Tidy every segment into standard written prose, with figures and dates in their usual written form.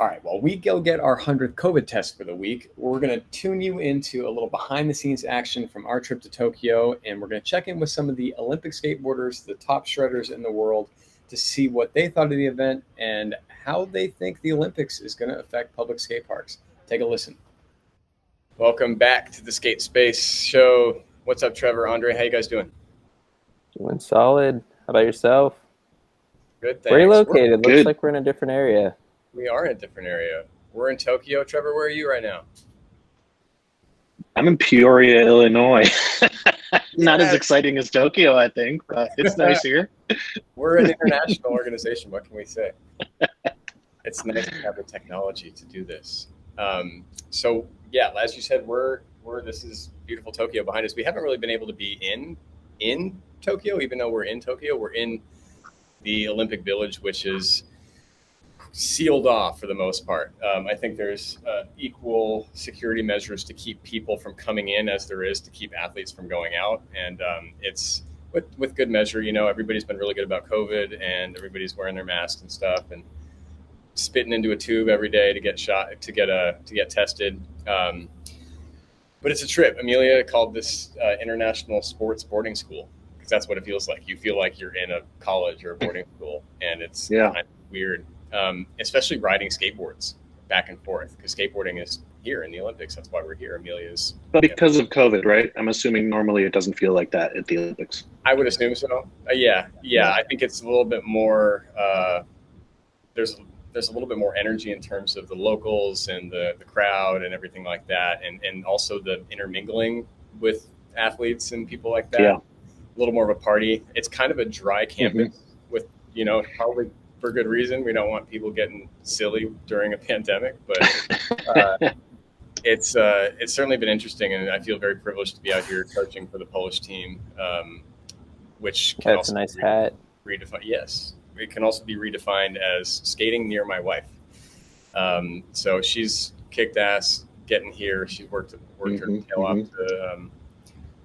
All right, well, we go get our 100th COVID test for the week. We're going to tune you into a little behind the scenes action from our trip to Tokyo, and we're going to check in with some of the Olympic skateboarders, the top shredders in the world, to see what they thought of the event and how they think the Olympics is going to affect public skate parks. Take a listen. Welcome back to the Skate Space Show. What's up, Trevor, Andre? How you guys doing? Doing solid. How about yourself? Good, thanks. Where are you located? Looks like we're in a different area. We are in a different area. We're in Tokyo. Trevor, where are you right now? I'm in Peoria, Illinois. Not as exciting as Tokyo, I think, but it's nice here. We're an international organization. What can we say? It's nice to have the technology to do this. So yeah, as you said, this is beautiful Tokyo behind us. We haven't really been able to be in Tokyo, even though we're in Tokyo. We're in the Olympic Village, which is sealed off for the most part. I think there's equal security measures to keep people from coming in as there is to keep athletes from going out. And it's with good measure, everybody's been really good about COVID, and everybody's wearing their masks and stuff and spitting into a tube every day to get tested. But it's a trip. Amelia called this international sports boarding school, because that's what it feels like. You feel like you're in a college or a boarding school, and it's kind of weird. Especially riding skateboards back and forth, because skateboarding is here in the Olympics. That's why we're here. Amelia's. But because of COVID, right? I'm assuming normally it doesn't feel like that at the Olympics. I would assume so. Yeah. I think it's a little bit more. There's a little bit more energy in terms of the locals and the crowd and everything like that, and also the intermingling with athletes and people like that. Yeah. A little more of a party. It's kind of a dry campus with probably. For good reason. We don't want people getting silly during a pandemic, but it's certainly been interesting, and I feel very privileged to be out here coaching for the Polish team, which can That's a nice hat. Yes, it can also be redefined as skating near my wife. So she's kicked ass getting here. She's worked her tail off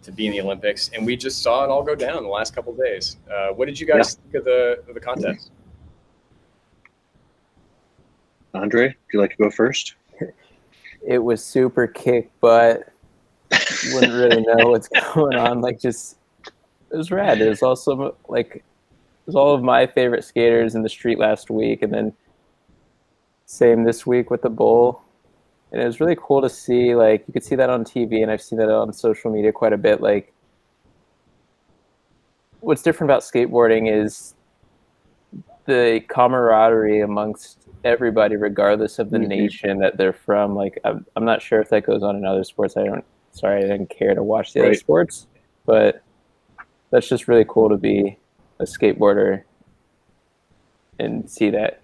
to be in the Olympics, and we just saw it all go down the last couple of days. What did you guys think of the contest? Andre, would you like to go first? It was super kick, but wouldn't really know what's going on. It was rad. It was also it was all of my favorite skaters in the street last week, and then same this week with the bowl. And it was really cool to see, you could see that on TV, and I've seen that on social media quite a bit. What's different about skateboarding is the camaraderie amongst everybody, regardless of the nation that they're from. I'm not sure if that goes on in other sports. I didn't care to watch the other sports, but that's just really cool to be a skateboarder and see that.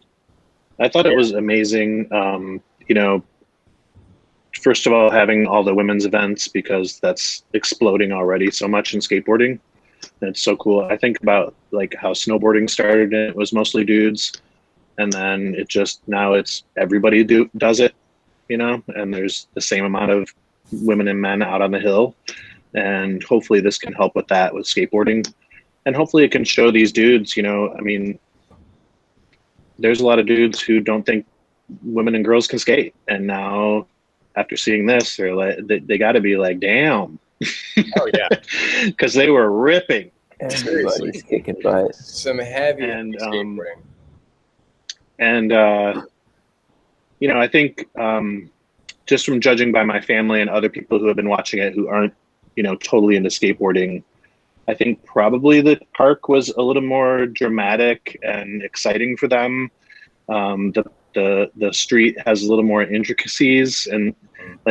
I thought it was amazing. First of all, having all the women's events, because that's exploding already so much in skateboarding. It's so cool. I think about how snowboarding started, and it was mostly dudes. And then now it's everybody does it, and there's the same amount of women and men out on the hill. And hopefully this can help with that, with skateboarding. And hopefully it can show these dudes, there's a lot of dudes who don't think women and girls can skate. And now after seeing this, they're they got to be like, damn. Oh yeah. Because they were ripping. Everybody's kicking butt. Some heavy skateboarding. And, I think just from judging by my family and other people who have been watching it who aren't, totally into skateboarding, I think probably the park was a little more dramatic and exciting for them. The street has a little more intricacies, and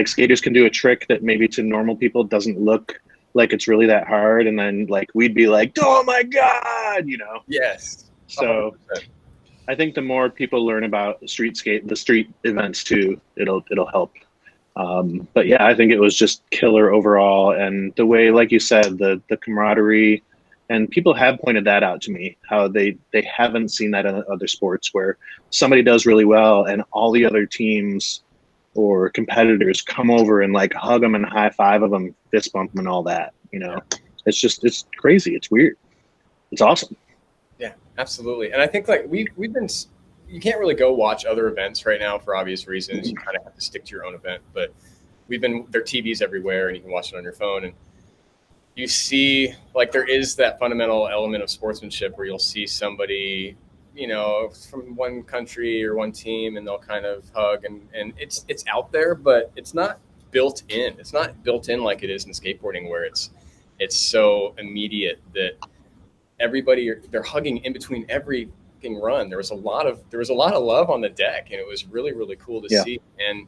skaters can do a trick that maybe to normal people doesn't look like it's really that hard. And then we'd be like, oh my God, Yes. So 100%. I think the more people learn about the street events too, it'll help. But yeah, I think it was just killer overall. And the way, like you said, the camaraderie, and people have pointed that out to me, how they haven't seen that in other sports, where somebody does really well and all the other teams or competitors come over and hug them and high five them, fist bump them and all that. It's crazy. It's weird. It's awesome. Yeah, absolutely. And I think we've been you can't really go watch other events right now for obvious reasons. You kind of have to stick to your own event. But there are TVs everywhere, and you can watch it on your phone. And you see, like, there is that fundamental element of sportsmanship where you'll see somebody, you know, from one country or one team, and they'll kind of hug, and it's out there, but it's not built in. It's not built in like it is in skateboarding, where it's so immediate that they're hugging in between every run. There was a lot of love on the deck, and it was really, really cool to see. And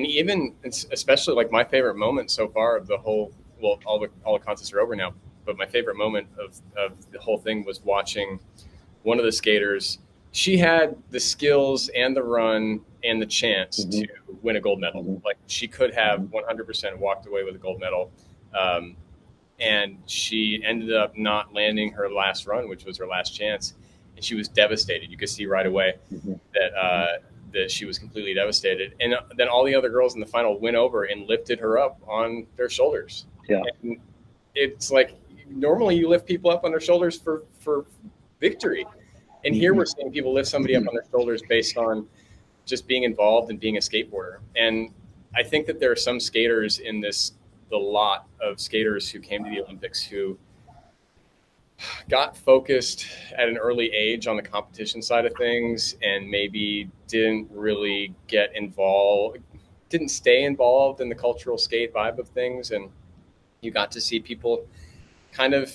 even especially, like, my favorite moment so far of the whole, well, all the contests are over now, but my favorite moment of the whole thing was watching one of the skaters. She had the skills and the run and the chance to win a gold medal. Like, she could have 100% walked away with a gold medal. And she ended up not landing her last run, which was her last chance. And she was devastated. You could see right away that she was completely devastated. And then all the other girls in the final went over and lifted her up on their shoulders. Yeah. And it's like, normally you lift people up on their shoulders for victory. And here we're seeing people lift somebody up on their shoulders based on just being involved and being a skateboarder. And I think that there are some skaters in the lot of skaters who came to the Olympics who got focused at an early age on the competition side of things, and maybe didn't really didn't stay involved in the cultural skate vibe of things. And you got to see people kind of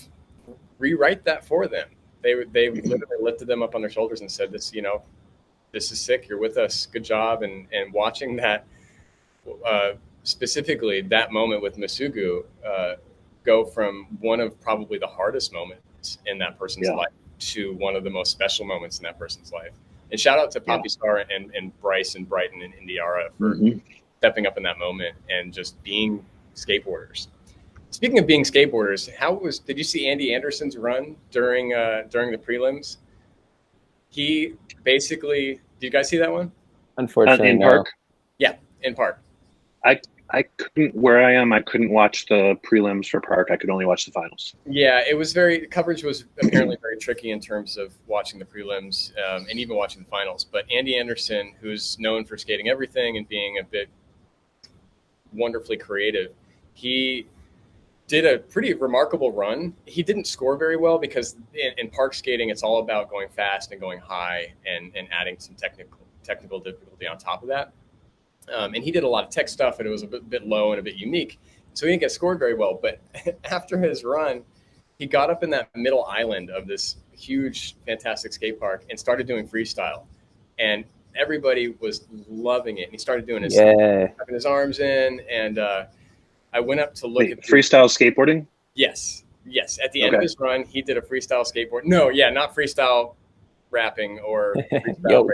rewrite that for them. They literally lifted them up on their shoulders and said, this is sick. You're with us. Good job. And watching that, specifically that moment with Masugu, go from one of probably the hardest moments in that person's life to one of the most special moments in that person's life. And shout out to Poppy Star and Bryce and Brighton and Indiara for stepping up in that moment and just being skateboarders. Speaking of being skateboarders, did you see Andy Anderson's run during the prelims? He basically, did you guys see that one? Unfortunately, in no. Park. Yeah, in Park. I couldn't, where I am, I couldn't watch the prelims for Park. I could only watch the finals. Yeah, coverage was apparently very tricky in terms of watching the prelims and even watching the finals. But Andy Anderson, who's known for skating everything and being a bit wonderfully creative, he did a pretty remarkable run. He didn't score very well because in park skating, it's all about going fast and going high and adding some technical difficulty on top of that. And he did a lot of tech stuff, and it was a bit low and a bit unique. So he didn't get scored very well. But after his run, he got up in that middle island of this huge, fantastic skate park and started doing freestyle. And everybody was loving it. And he started doing his arms in. And I went up to look at freestyle skateboarding. Yes. At the end of his run, he did a freestyle skateboard. No, not freestyle rapping or freestyle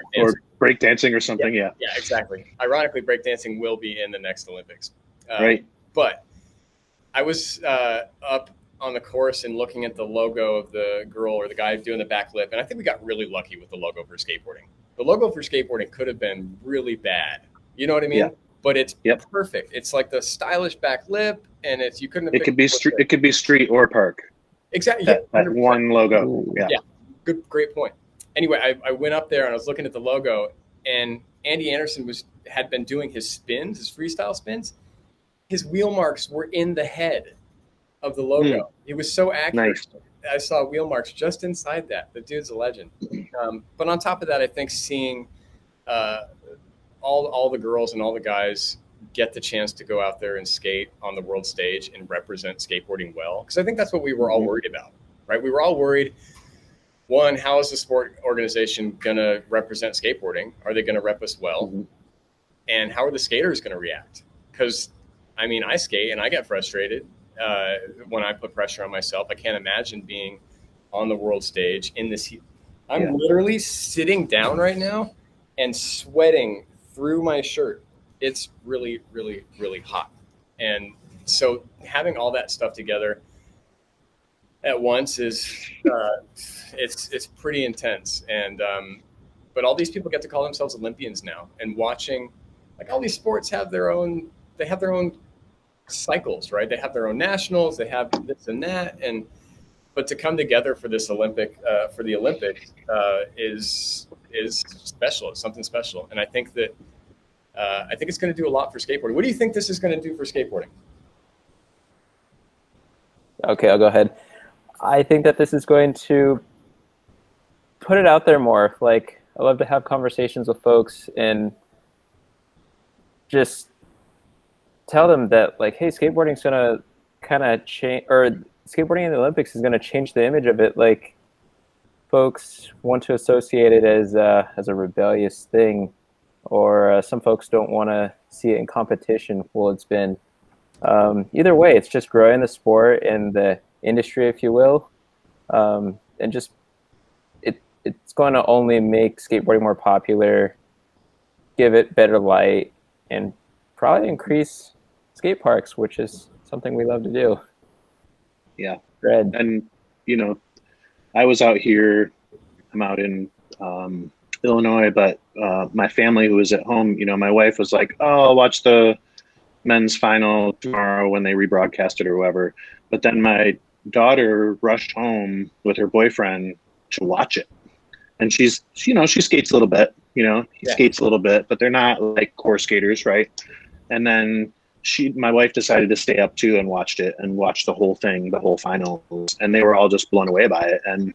breakdancing or something. Yeah, exactly. Ironically, breakdancing will be in the next Olympics. Right. But I was up on the course and looking at the logo of the girl or the guy doing the backflip, and I think we got really lucky with the logo for skateboarding. The logo for skateboarding could have been really bad. You know what I mean? Yeah. But it's perfect. It's like the stylish back lip, and you couldn't have. It could be street. It could be street or park. Exactly. That one logo. Yeah. Great point. Anyway, I went up there and I was looking at the logo, and Andy Anderson had been doing his spins, his freestyle spins. His wheel marks were in the head of the logo. It was so accurate. Nice. I saw wheel marks just inside that. The dude's a legend. But on top of that, I think seeing all the girls and all the guys get the chance to go out there and skate on the world stage and represent skateboarding well, because I think that's what we were all worried about, right? We were all worried. One, how is the sport organization going to represent skateboarding? Are they going to rep us well? And how are the skaters going to react? Because, I mean, I skate and I get frustrated when I put pressure on myself. I can't imagine being on the world stage in this heat. I'm literally sitting down right now and sweating through my shirt. It's really, really, really hot. And so having all that stuff together at once is it's pretty intense. And but all these people get to call themselves Olympians now, and watching, like, all these sports have their own cycles, right? They have their own nationals, they have this and that, but to come together for this for the Olympics is is special. It's something special. And I think that it's going to do a lot for skateboarding. What do you think this is going to do for skateboarding? Okay, I'll go ahead. I think that this is going to put it out there more. Like, I love to have conversations with folks and just tell them that, like, hey, skateboarding's going to kind of change, or skateboarding in the Olympics is going to change the image of it. Like, folks want to associate it as a rebellious thing, or some folks don't want to see it in competition. Well, it's been either way, it's just growing the sport and the industry, if you will, and just it's going to only make skateboarding more popular, give it better light, and probably increase skate parks, which is something we love to do. Yeah. Red. And, you know, I was out here, I'm out in Illinois, but my family who was at home, you know, my wife was like, oh, I'll watch the men's final tomorrow when they rebroadcast it or whatever. But then my daughter rushed home with her boyfriend to watch it. And she's, you know, she skates a little bit, you know, he skates a little bit, but they're not like core skaters, right? And then my wife decided to stay up too and watched it and watched the whole thing, the whole finals. And they were all just blown away by it. And,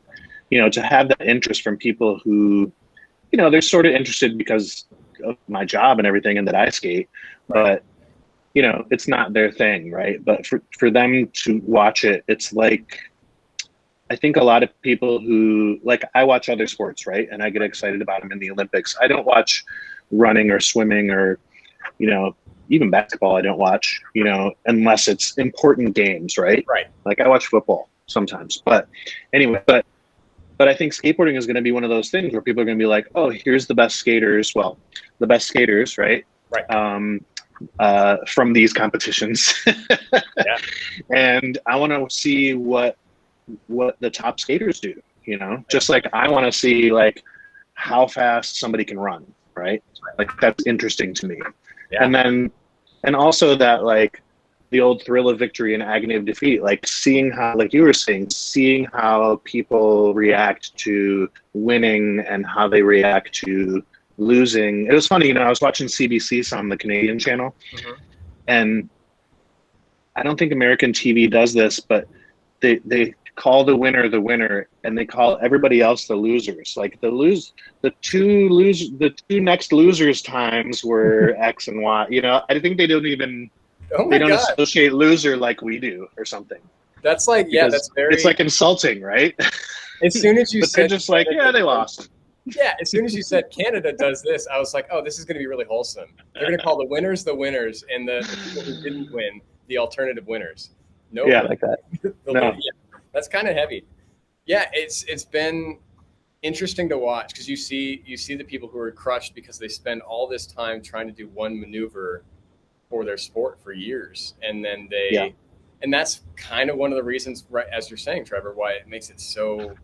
you know, to have that interest from people who, you know, they're sort of interested because of my job and everything and that I skate, but, you know, it's not their thing, right? But for them to watch it, it's like, I think a lot of people who, like, I watch other sports, right? And I get excited about them in the Olympics. I don't watch running or swimming or, you know, even basketball I don't watch, you know, unless it's important games, right? Right. Like I watch football sometimes. But anyway, but I think skateboarding is going to be one of those things where people are going to be like, oh, here's the best skaters. Well, the best skaters, right? Right. From these competitions. Yeah. And I want to see what the top skaters do, you know, just like I want to see like how fast somebody can run, right? Like that's interesting to me. Yeah. And also that like the old thrill of victory and agony of defeat, like seeing how, like you were saying, seeing how people react to winning and how they react to losing. It was funny, you know, I was watching CBC on the Canadian channel, and I don't think American TV does this, but they call the winner, and they call everybody else the losers. Like the two next losers times were X and Y. You know, I think they don't even associate loser like we do or something. That's like, yeah, that's very. It's like insulting, right? As soon as you said, they're just like, yeah, they lost. Yeah, as soon as you said Canada does this, I was like, oh, this is going to be really wholesome. They're going to call the winners, and the people who didn't win the alternative winners. No, yeah, like that. No. Yeah, that's kind of heavy. Yeah, it's been interesting to watch because you see the people who are crushed because they spend all this time trying to do one maneuver for their sport for years, and then and that's kind of one of the reasons, right, as you're saying, Trevor, why it makes it so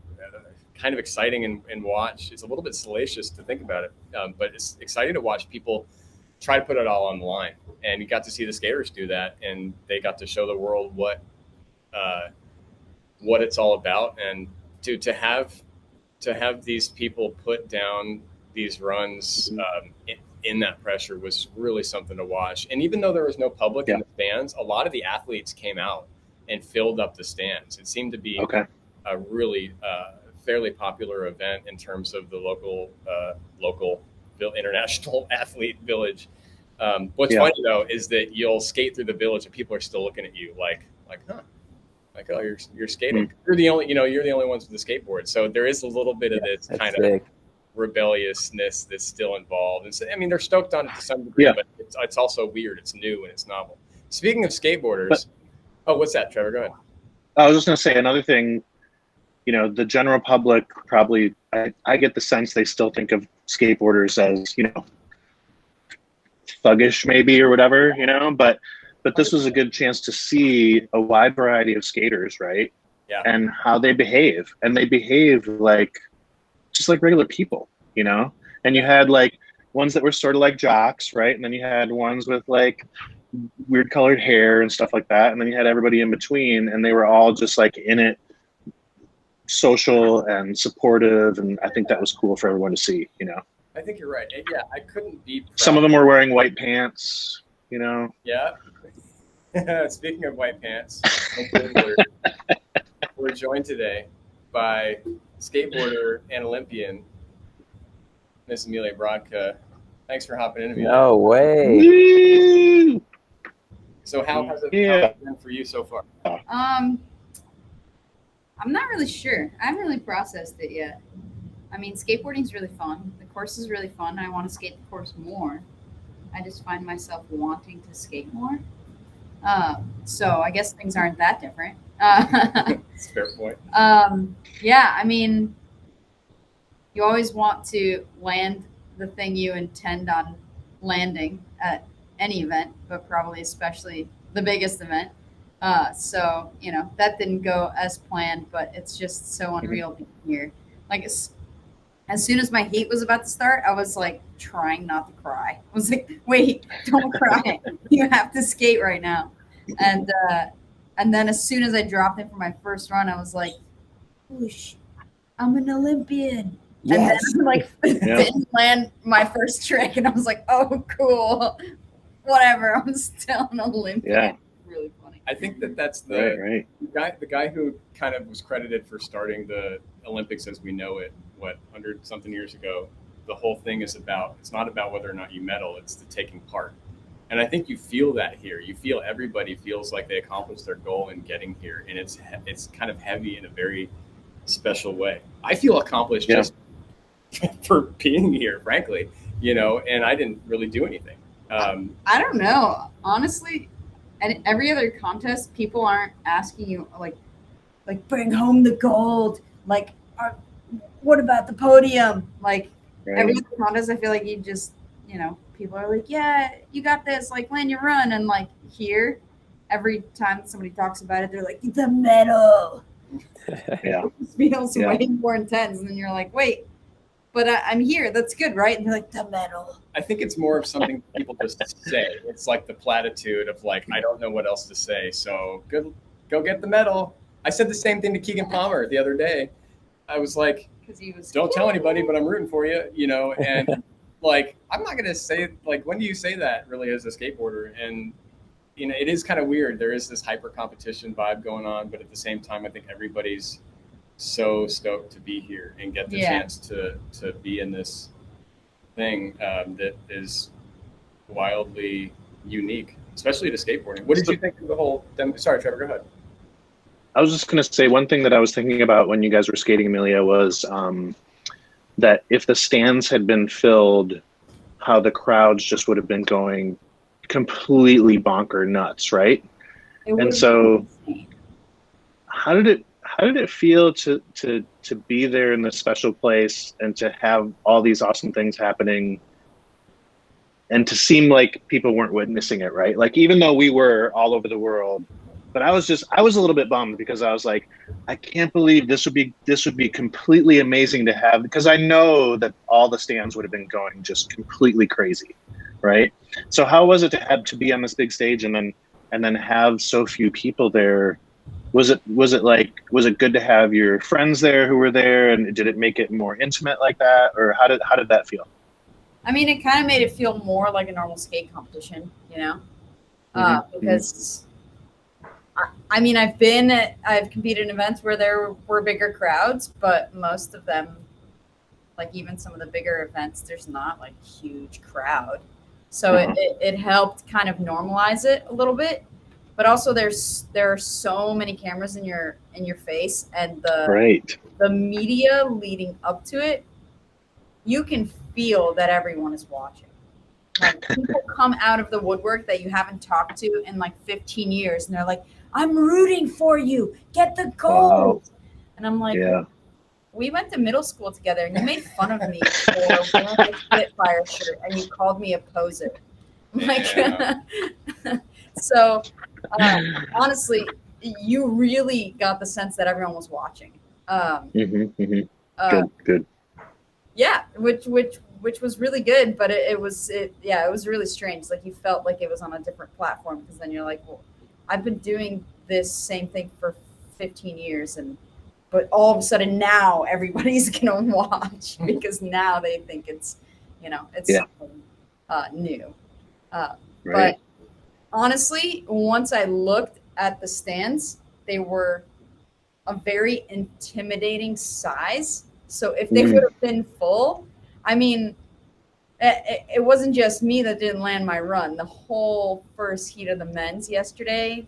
kind of exciting and watch. It's a little bit salacious to think about it, but it's exciting to watch people try to put it all on the line. And you got to see the skaters do that, and they got to show the world what it's all about. And to have these people put down these runs in that pressure was really something to watch. And even though there was no public in the stands, a lot of the athletes came out and filled up the stands. It seemed to be a really fairly popular event in terms of the local international athlete village. What's funny though is that you'll skate through the village and people are still looking at you like, huh, like, oh, you're skating. You're the only ones with the skateboard. So there is a little bit of this kind of rebelliousness that's still involved. And so, I mean, they're stoked on it to some degree, but it's also weird. It's new and it's novel. Speaking of skateboarders, what's that, Trevor? Go ahead. I was just going to say another thing. You know, the general public probably, I get the sense they still think of skateboarders as, you know, thuggish maybe or whatever, you know, but this was a good chance to see a wide variety of skaters, right? Yeah. And how they behave. And they behave like, just like regular people, you know? And you had like ones that were sort of like jocks, right? And then you had ones with like weird colored hair and stuff like that. And then you had everybody in between, and they were all just like in it, social and supportive, and I think that was cool for everyone to see. I think you're right. And yeah, I couldn't be proud. Some of them were wearing white pants. Yeah. Speaking of white pants, we're joined today by skateboarder and Olympian, Miss Amelia Brodka. Thanks for hopping in. No way. Woo! So how has it been for you so far? I'm not really sure. I haven't really processed it yet. I mean, skateboarding is really fun. The course is really fun. I want to skate the course more. I just find myself wanting to skate more. So I guess things aren't that different. That's a fair point. Yeah, I mean, you always want to land the thing you intend on landing at any event, but probably especially the biggest event. So, that didn't go as planned, but it's just so unreal being here. Like, as soon as my heat was about to start, I was like trying not to cry. I was like, wait, don't cry. You have to skate right now. And then as soon as I dropped in for my first run, I was like, whoosh, I'm an Olympian. Yes. And then didn't land my first trick. And I was like, oh, cool. Whatever. I'm still an Olympian. Yeah. Really funny. I think that's the right. the guy who kind of was credited for starting the Olympics as we know it, 100-something years ago. The whole thing is it's not about whether or not you medal, it's the taking part. And I think you feel that here. You feel everybody feels like they accomplished their goal in getting here. And it's kind of heavy in a very special way. I feel accomplished just for being here, frankly, and I didn't really do anything. I don't know. Honestly, at every other contest, people aren't asking you like bring home the gold. Like, what about the podium? Like every other contest, I feel like you just, people are like, yeah, you got this, like land your run. And like here, every time somebody talks about it, they're like, the medal. Yeah. It feels way more intense. And then you're like, wait, but I'm here. That's good, right? And you're like, the medal. I think it's more of something people just say. It's like the platitude of like, I don't know what else to say. So go get the medal. I said the same thing to Keegan Palmer the other day. I was like, don't tell anybody, but I'm rooting for you, and like, I'm not going to say, like, when do you say that really as a skateboarder? And, it is kind of weird. There is this hyper competition vibe going on, but at the same time, I think everybody's so stoked to be here and get the chance to be in this thing that is wildly unique, especially to skateboarding. What did you think of the whole sorry, Trevor, go ahead. I was just going to say one thing that I was thinking about when you guys were skating, Amelia, was that if the stands had been filled, how the crowds just would have been going completely bonker nuts, right? And so how did it feel to be there in this special place and to have all these awesome things happening and to seem like people weren't witnessing it, right? Like, even though we were all over the world, but I was a little bit bummed because I was like, I can't believe this would be completely amazing to have, because I know that all the stands would have been going just completely crazy, right? So how was it to have to be on this big stage and then have so few people there? Was it good to have your friends there who were there, and did it make it more intimate like that, or how did that feel? I mean, it kind of made it feel more like a normal skate competition, because. I mean, I've competed in events where there were bigger crowds, but most of them, like even some of the bigger events, there's not like a huge crowd. So it helped kind of normalize it a little bit. But also there are so many cameras in your face, and the media leading up to it, you can feel that everyone is watching. Like, people come out of the woodwork that you haven't talked to in like 15 years, and they're like, I'm rooting for you. Get the gold. Wow. And I'm like, we went to middle school together, and you made fun of me for wearing a Spitfire shirt, and you called me a poser. Like, so honestly, you really got the sense that everyone was watching. Good. Yeah, which was really good, but it was really strange. Like, you felt like it was on a different platform, because then you're like, well, I've been doing this same thing for 15 years, but all of a sudden now everybody's gonna watch because now they think it's, you know, it's something new. But honestly, once I looked at the stands, they were a very intimidating size. So if they would have been full, I mean, it wasn't just me that didn't land my run. The whole first heat of the men's yesterday,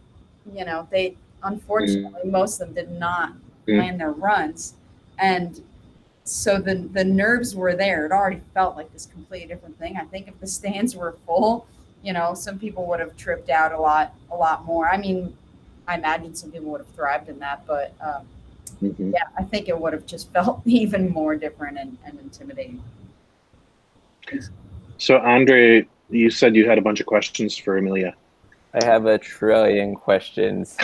you know, they unfortunately most of them did not land their runs, and so the nerves were there. It already felt like this completely different thing. I think if the stands were full, you know, some people would have tripped out a lot more. I mean, I imagine some people would have thrived in that, but yeah, I think it would have just felt even more different and intimidating. So Andre, you said you had a bunch of questions for Amelia. I have a trillion questions.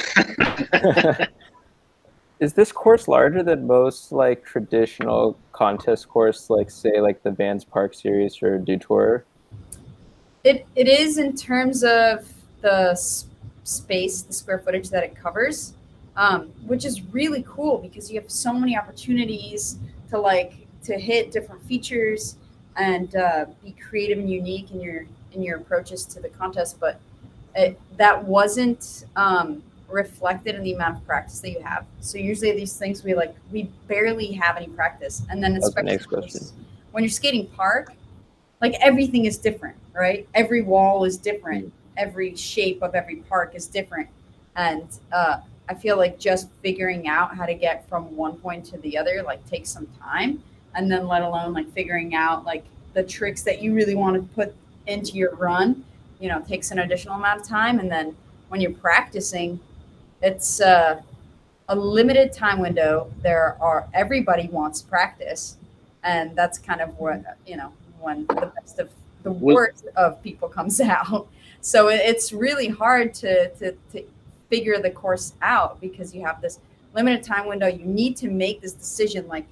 Is this course larger than most like traditional contest course, like say like the Vans Park Series or Dew Tour? It is in terms of the space, the square footage that it covers, which is really cool because you have so many opportunities to hit different features and be creative and unique in your approaches to the contest. But that wasn't reflected in the amount of practice that you have. So usually these things we barely have any practice, and then especially when you're skating park, like everything is different, right? Every wall is different. Every shape of every park is different, and I feel like just figuring out how to get from one point to the other like takes some time, and then let alone like figuring out like the tricks that you really want to put into your run, you know, takes an additional amount of time. And then when you're practicing, it's a limited time window. Everybody wants practice, and that's kind of what, you know, when the best of the worst of people comes out. So it's really hard to figure the course out because you have this limited time window. You need to make this decision, like,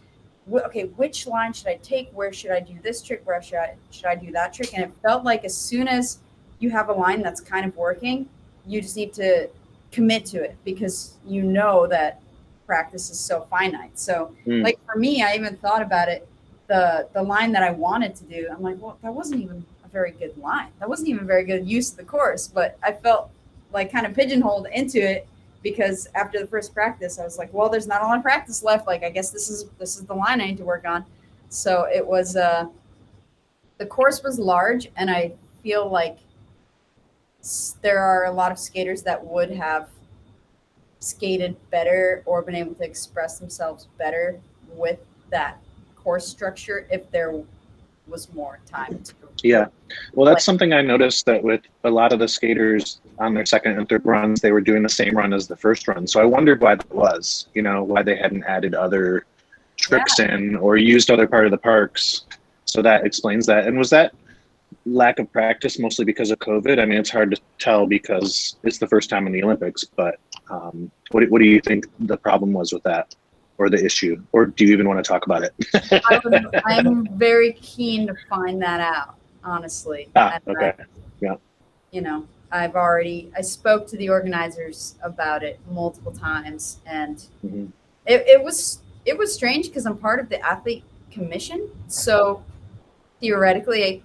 okay, which line should I take? Where should I do this trick? Where should I do that trick? And it felt like as soon as you have a line that's kind of working, you just need to commit to it because you know that practice is so finite. So like for me, I even thought about it, the line that I wanted to do, I'm like, well, that wasn't even a very good line. That wasn't even very good use of the course, but I felt like kind of pigeonholed into it because after the first practice, I was like, well, there's not a lot of practice left. Like, I guess this is the line I need to work on. So it was, the course was large, and I feel like there are a lot of skaters that would have skated better or been able to express themselves better with that course structure if there was more time to. Yeah, well, that's something I noticed, that with a lot of the skaters on their second and third runs, they were doing the same run as the first run. So I wondered why that was, you know, why they hadn't added other tricks in or used other part of the parks. So that explains that. And was that lack of practice mostly because of COVID? I mean, it's hard to tell because it's the first time in the Olympics, but what do you think the problem was with that, or the issue, or do you even want to talk about it? I'm very keen to find that out, honestly. Okay. Yeah. You know, I spoke to the organizers about it multiple times, and it was strange because I'm part of the athlete commission. So theoretically,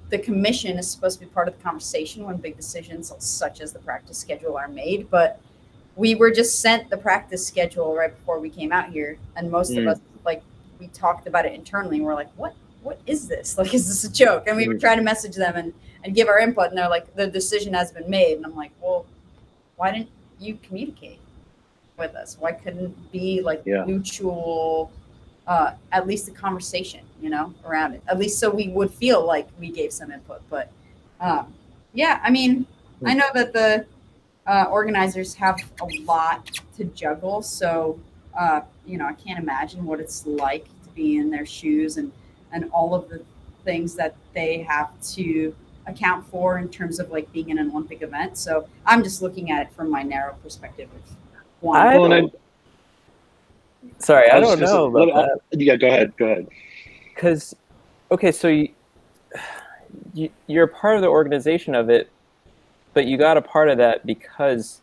the commission is supposed to be part of the conversation when big decisions such as the practice schedule are made. But we were just sent the practice schedule right before we came out here. And most of us, like, we talked about it internally. And we're like, what is this? Like, is this a joke? And we were trying to message them and give our input. And they're like, the decision has been made. And I'm like, well, why didn't you communicate with us? Why couldn't it be like mutual, at least a conversation, you know, around it, at least so we would feel like we gave some input. But yeah, I mean, I know that the organizers have a lot to juggle. So, you know, I can't imagine what it's like to be in their shoes and all of the things that they have to account for in terms of like being in an Olympic event. So I'm just looking at it from my narrow perspective of one. Sorry, I don't know about that. Yeah, go ahead. Because, okay, so you're part of the organization of it, but you got a part of that because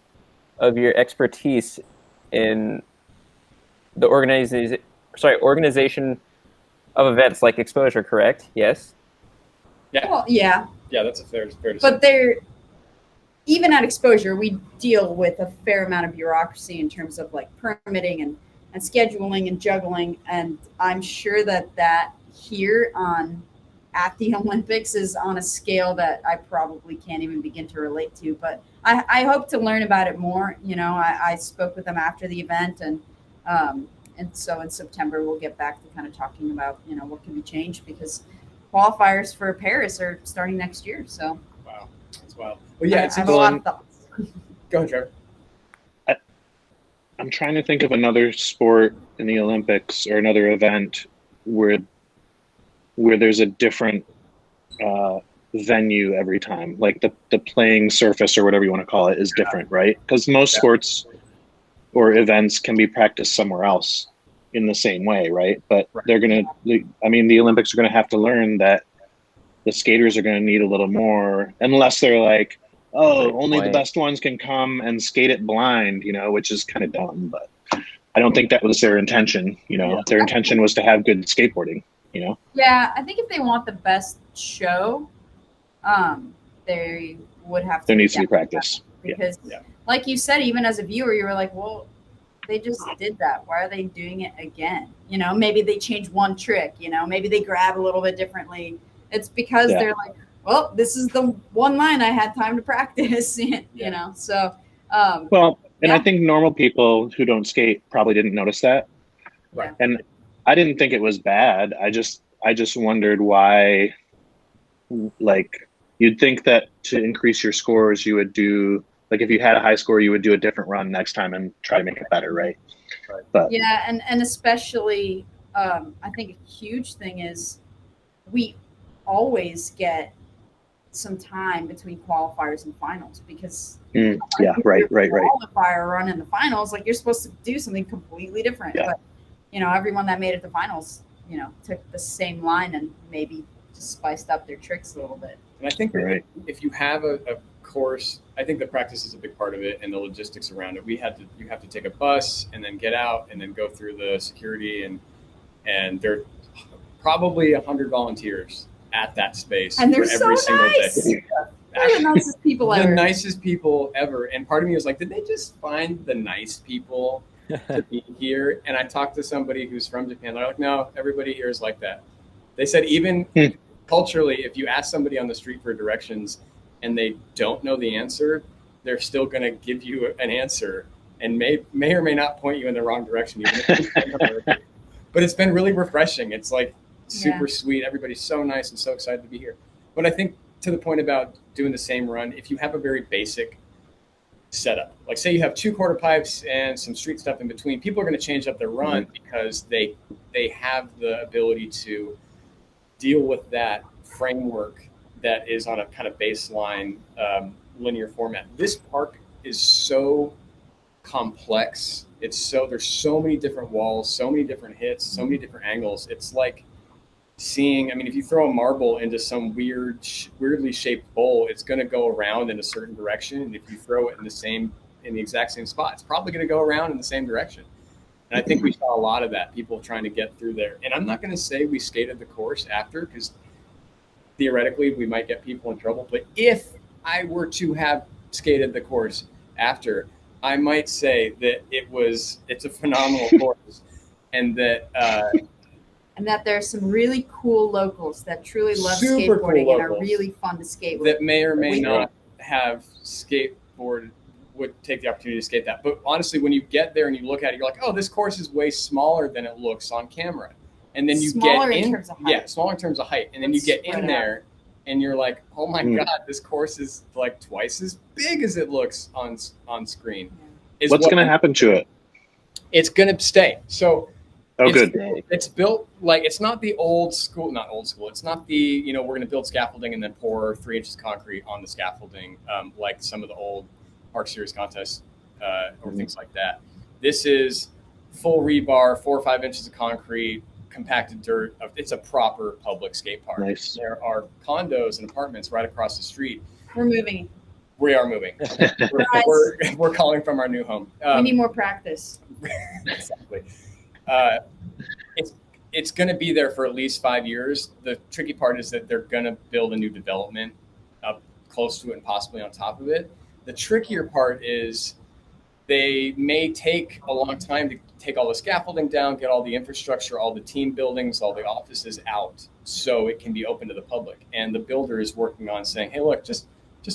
of your expertise in the organization of events like Exposure, correct? Yes. Yeah. Well, yeah. Yeah, that's a fair to say. But even at Exposure, we deal with a fair amount of bureaucracy in terms of like permitting and scheduling and juggling. And I'm sure that here at the Olympics is on a scale that I probably can't even begin to relate to. But I hope to learn about it more. You know, I spoke with them after the event, and so in September we'll get back to kind of talking about, you know, what can be changed, because qualifiers for Paris are starting next year. So wow, that's wild. Well, yeah, I have a lot of thoughts. Go ahead, Trevor. I'm trying to think of another sport in the Olympics or another event where there's a different venue every time. Like the playing surface or whatever you want to call it is different, right? Because most sports or events can be practiced somewhere else in the same way, right? But they're going to, I mean, the Olympics are going to have to learn that the skaters are going to need a little more, unless they're like, oh, only the best ones can come and skate it blind, you know, which is kind of dumb. But I don't think that was their intention, you know. Yeah. Their intention was to have good skateboarding, you know. Yeah, I think if they want the best show, they would have to. There needs to be practice. Because, like you said, even as a viewer, you were like, well, they just did that. Why are they doing it again? You know, maybe they change one trick, you know, maybe they grab a little bit differently. It's because they're like, well, this is the one line I had time to practice, you know. So, well, and I think normal people who don't skate probably didn't notice that. Right. And I didn't think it was bad. I just wondered why, like, you'd think that to increase your scores, you would do, like, if you had a high score, you would do a different run next time and try to make it better, right? But yeah, and especially, I think a huge thing is we always get some time between qualifiers and finals, because right. Qualifier run in the finals, like, you're supposed to do something completely different. But you know, everyone that made it to finals, you know, took the same line and maybe just spiced up their tricks a little bit. And I think that if you have a course, I think the practice is a big part of it, and the logistics around it. You have to take a bus and then get out and then go through the security, and there are probably 100 volunteers at that space, and they're for every so nice. Day. They're the nicest people ever. The nicest people ever. And part of me was like, did they just find the nice people to be here? And I talked to somebody who's from Japan. They're like, no, everybody here is like that. They said even culturally, if you ask somebody on the street for directions and they don't know the answer, they're still going to give you an answer and may or may not point you in the wrong direction. Even if but it's been really refreshing. It's like super sweet. Everybody's so nice and so excited to be here. But I think to the point about doing the same run, if you have a very basic setup, like say you have 2 quarter pipes and some street stuff in between, people are going to change up their run because they have the ability to deal with that framework that is on a kind of baseline linear format. This park is so complex. There's so many different walls, so many different hits, so many different angles. It's like seeing, I mean, if you throw a marble into some weirdly shaped bowl, it's going to go around in a certain direction. And if you throw it in the exact same spot, it's probably going to go around in the same direction. And I think we saw a lot of that, people trying to get through there. And I'm not going to say we skated the course after, because theoretically we might get people in trouble. But if I were to have skated the course after, I might say that it's a phenomenal course, and that there's some really cool locals that truly love super skateboarding cool and are really fun to skate with. That may or may not have skateboard, would take the opportunity to skate that. But honestly, when you get there and you look at it, you're like, oh, this course is way smaller than it looks on camera. And then you smaller get in terms of height. Yeah, smaller in terms of height. And then you get in there and you're like, oh my God, this course is like twice as big as it looks on screen. Yeah. What's going to happen to it? It's going to stay. So good. It's built like, it's not the not old school. It's not the, we're going to build scaffolding and then pour 3 inches of concrete on the scaffolding, like some of the old Park Series contests or things like that. This is full rebar, 4 or 5 inches of concrete, compacted dirt. It's a proper public skate park. Nice. There are condos and apartments right across the street. We're moving. We are moving. We're calling from our new home. We need more practice. Exactly. It's going to be there for at least 5 years. The tricky part is that they're going to build a new development up close to it and possibly on top of it. The trickier part is they may take a long time to take all the scaffolding down, get all the infrastructure, all the team buildings, all the offices out so it can be open to the public. And the builder is working on saying, hey, look, just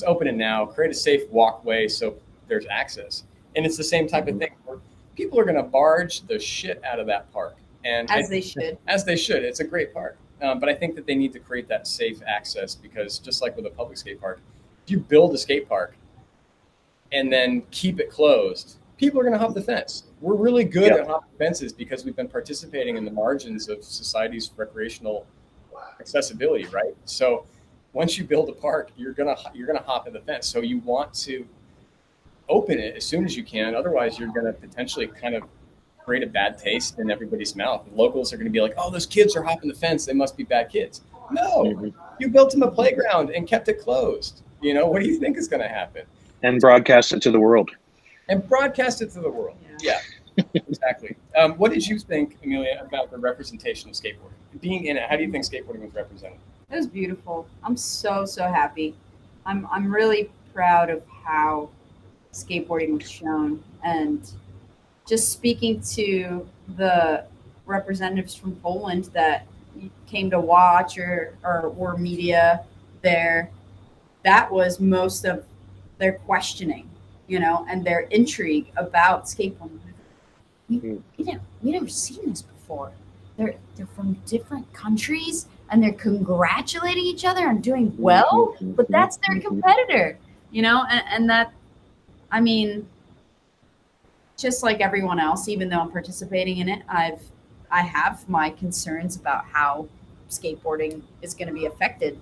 open it now, create a safe walkway so there's access. And it's the same type of thing where people are going to barge the shit out of that park. And they should. As they should. It's a great park. But I think that they need to create that safe access because just like with a public skate park, if you build a skate park and then keep it closed, people are going to hop the fence. We're really good at hopping fences because we've been participating in the margins of society's recreational accessibility, right? So once you build a park, you're gonna hop in the fence. So you want to open it as soon as you can. Otherwise, you're going to potentially kind of create a bad taste in everybody's mouth. The locals are going to be like, oh, those kids are hopping the fence. They must be bad kids. No, you built them a playground and kept it closed. You know, what do you think is going to happen? And broadcast it to the world. Yeah, exactly. What did you think, Amelia, about the representation of skateboarding? Being in it, how do you think skateboarding was represented? It was beautiful. I'm so happy. I'm really proud of how skateboarding was shown, and just speaking to the representatives from Poland that came to watch or were media there, that was most of their questioning, you know, and their intrigue about skateboarding. We never seen this before. They're from different countries and they're congratulating each other on doing well, but that's their competitor, you know, and that, I mean, just like everyone else, even though I'm participating in it, I have my concerns about how skateboarding is going to be affected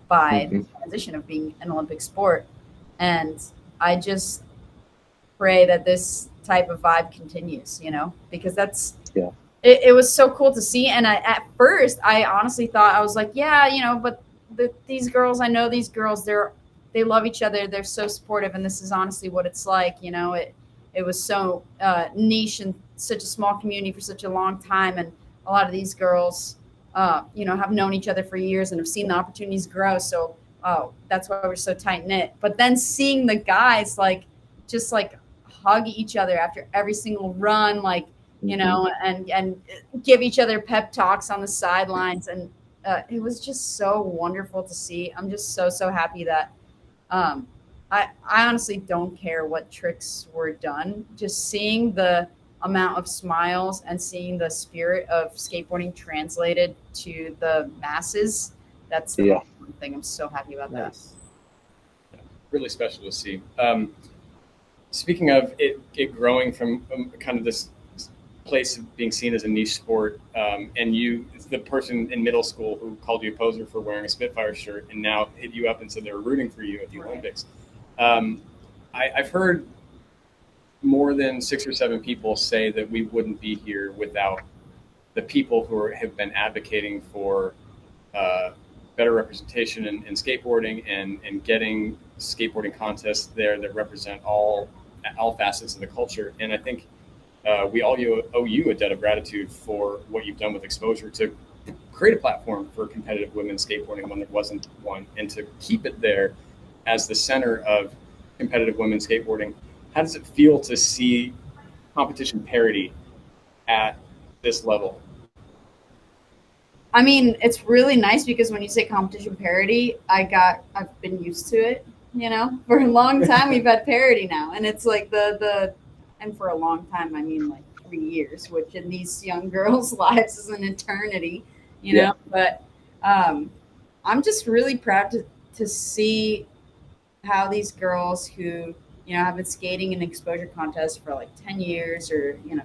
by the transition of being an Olympic sport. And I just pray that this type of vibe continues, you know, because that's, it was so cool to see. And at first I honestly thought, I was like, yeah, you know, but these girls, I know these girls, they love each other. They're so supportive. And this is honestly what it's like, you know, it was so niche and such a small community for such a long time. And a lot of these girls, you know, have known each other for years and have seen the opportunities grow. So that's why we're so tight knit. But then seeing the guys just hug each other after every single run, like, you know, and give each other pep talks on the sidelines. And it was just so wonderful to see. I'm just so happy that I honestly don't care what tricks were done. Just seeing the amount of smiles and seeing the spirit of skateboarding translated to the masses, that's the one thing. I'm so happy about that. Yeah, really special to see. Speaking of it growing from kind of this place of being seen as a niche sport, and you, the person in middle school who called you a poser for wearing a Spitfire shirt and now hit you up and said they were rooting for you at the Olympics. I've heard more than 6 or 7 people say that we wouldn't be here without the people who have been advocating for better representation in skateboarding and getting skateboarding contests there that represent all facets of the culture. And I think we all owe you a debt of gratitude for what you've done with Exposure to create a platform for competitive women's skateboarding when there wasn't one, and to keep it there as the center of competitive women's skateboarding. How does it feel to see competition parity at this level? I mean, it's really nice because when you say competition parity, I've been used to it, you know, for a long time. We've had parity now, and it's like and for a long time, I mean like 3 years, which in these young girls' lives is an eternity, you know, but I'm just really proud to see how these girls who, you know, have been skating in Exposure contests for like 10 years or, you know,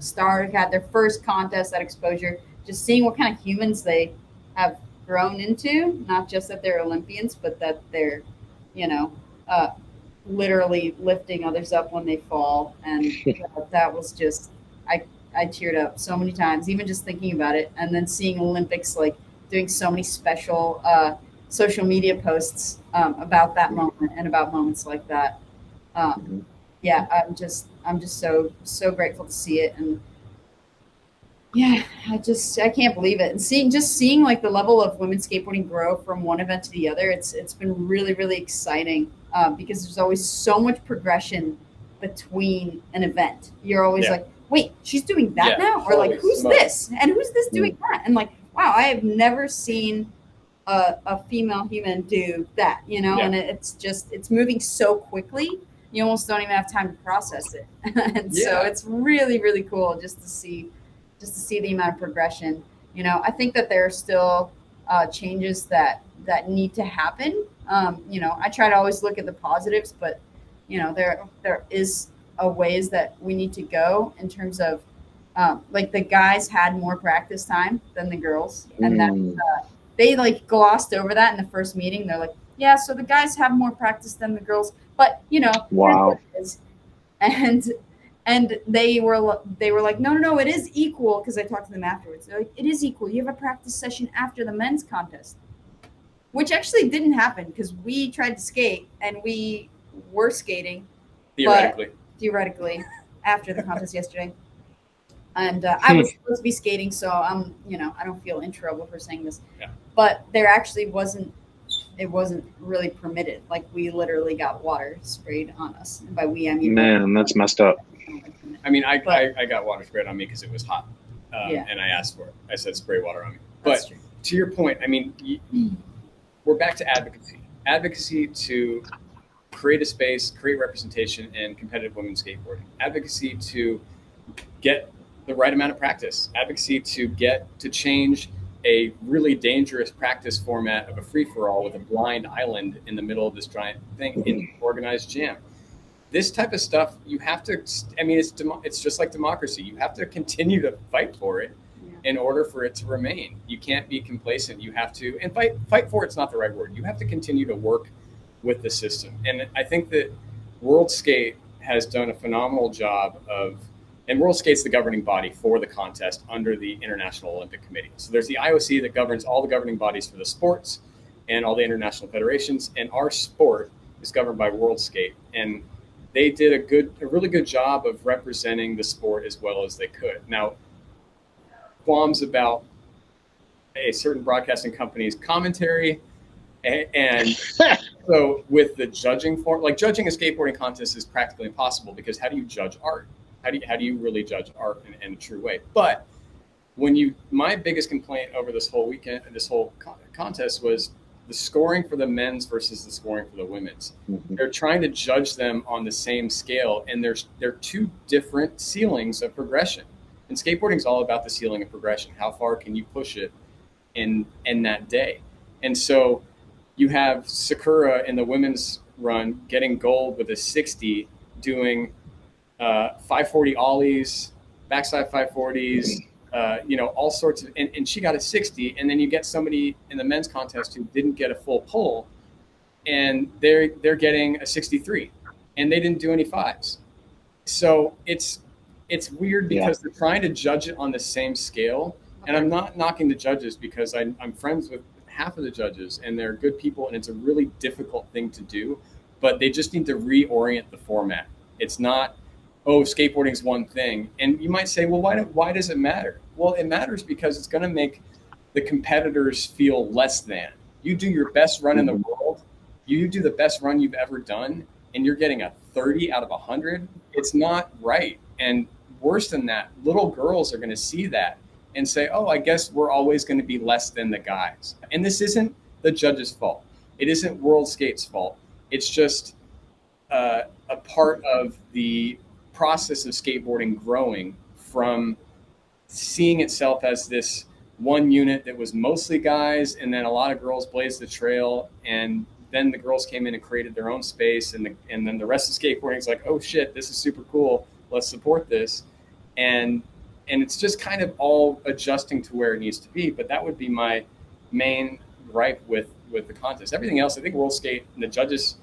had their first contest at Exposure, just seeing what kind of humans they have grown into, not just that they're Olympians, but that they're, you know, literally lifting others up when they fall. And that was just, I teared up so many times, even just thinking about it. And then seeing Olympics, like doing so many special social media posts about that moment and about moments like that. Yeah, I'm just so grateful to see it. And Yeah, I can't believe it. And seeing like the level of women's skateboarding grow from one event to the other, it's been really, really exciting, because there's always so much progression between an event. You're always like, wait, she's doing that now? Or like, who's this? And who's this doing that? And like, wow, I have never seen a female human do that, and it's moving so quickly. You almost don't even have time to process it. And so it's really, really cool just to see the amount of progression. I think that there are still changes that need to happen. I try to always look at the positives, but there is a ways that we need to go in terms of like the guys had more practice time than the girls, and that they like glossed over that in the first meeting. They're like, yeah, so the guys have more practice than the girls, but Wow. and they were like, no, it is equal, because I talked to them afterwards. They're like, it is equal. You have a practice session after the men's contest, which actually didn't happen because we tried to skate and we were skating theoretically after the contest yesterday. And I was supposed to be skating, so I don't feel in trouble for saying this. Yeah. But there actually wasn't really permitted. Like, we literally got water sprayed on us. And by we, I mean, Man, that's messed up. I mean, I got water sprayed on me because it was hot, and I asked for it. I said spray water on me. But to your point, I mean, we're back to advocacy. Advocacy to create a space, create representation in competitive women's skateboarding. Advocacy to get the right amount of practice. Advocacy to change a really dangerous practice format of a free-for-all with a blind island in the middle of this giant thing in an organized jam. This type of stuff, you have to, I mean, it's just like democracy. You have to continue to fight for it in order for it to remain. You can't be complacent. You have to, and fight for it's not the right word. You have to continue to work with the system. And I think that World Skate has done a phenomenal job of, and World Skate's the governing body for the contest under the International Olympic Committee. So there's the IOC that governs all the governing bodies for the sports and all the international federations. And our sport is governed by World Skate. And they did a really good job of representing the sport as well as they could. Now, qualms about a certain broadcasting company's commentary, and so with the judging form, like judging a skateboarding contest is practically impossible, because how do you judge art? How do you really judge art in a true way? But my biggest complaint over this whole weekend, this whole contest, was the scoring for the men's versus the scoring for the women's. Mm-hmm. They're trying to judge them on the same scale, and they're two different ceilings of progression. And skateboarding is all about the ceiling of progression. How far can you push it in that day? And so you have Sakura in the women's run getting gold with a 60, doing 540 ollies, backside 540s, all sorts of, and she got a 60. And then you get somebody in the men's contest who didn't get a full pull, and they're getting a 63, and they didn't do any fives. So it's weird because they're trying to judge it on the same scale. And I'm not knocking the judges, because I'm friends with half of the judges, and they're good people, and it's a really difficult thing to do, but they just need to reorient the format. It's not, skateboarding is one thing. And you might say, well, why does it matter? Well, it matters because it's going to make the competitors feel less than. You do your best run in the world, you do the best run you've ever done, and you're getting a 30 out of 100. It's not right. And worse than that, little girls are going to see that and say, I guess we're always going to be less than the guys. And this isn't the judge's fault. It isn't World Skate's fault. It's just a part of the process of skateboarding growing from seeing itself as this one unit that was mostly guys, and then a lot of girls blazed the trail, and then the girls came in and created their own space, and then the rest of skateboarding is like, oh shit, this is super cool, let's support this. And it's just kind of all adjusting to where it needs to be. But that would be my main gripe with the contest. Everything else, I think World Skate and the judges,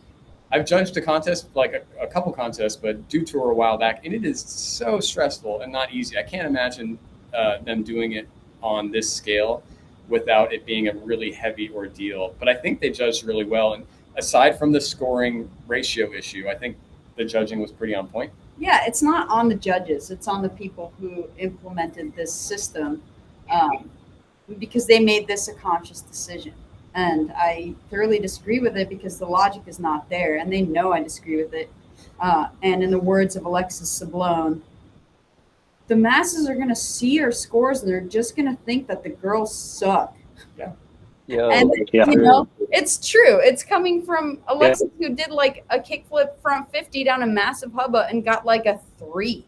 I've judged a contest, like a couple contests, but Dew Tour a while back, and it is so stressful and not easy. I can't imagine them doing it on this scale without it being a really heavy ordeal. But I think they judged really well. And aside from the scoring ratio issue, I think the judging was pretty on point. it's not on the judges. It's on the people who implemented this system, because they made this a conscious decision. And I thoroughly disagree with it because the logic is not there, and they know I disagree with it. And in the words of Alexis Sablone, the masses are going to see our scores and they're just going to think that the girls suck. Yo, And it's true. It's coming from Alexis, who did like a kickflip front 50 down a massive hubba and got like a 3.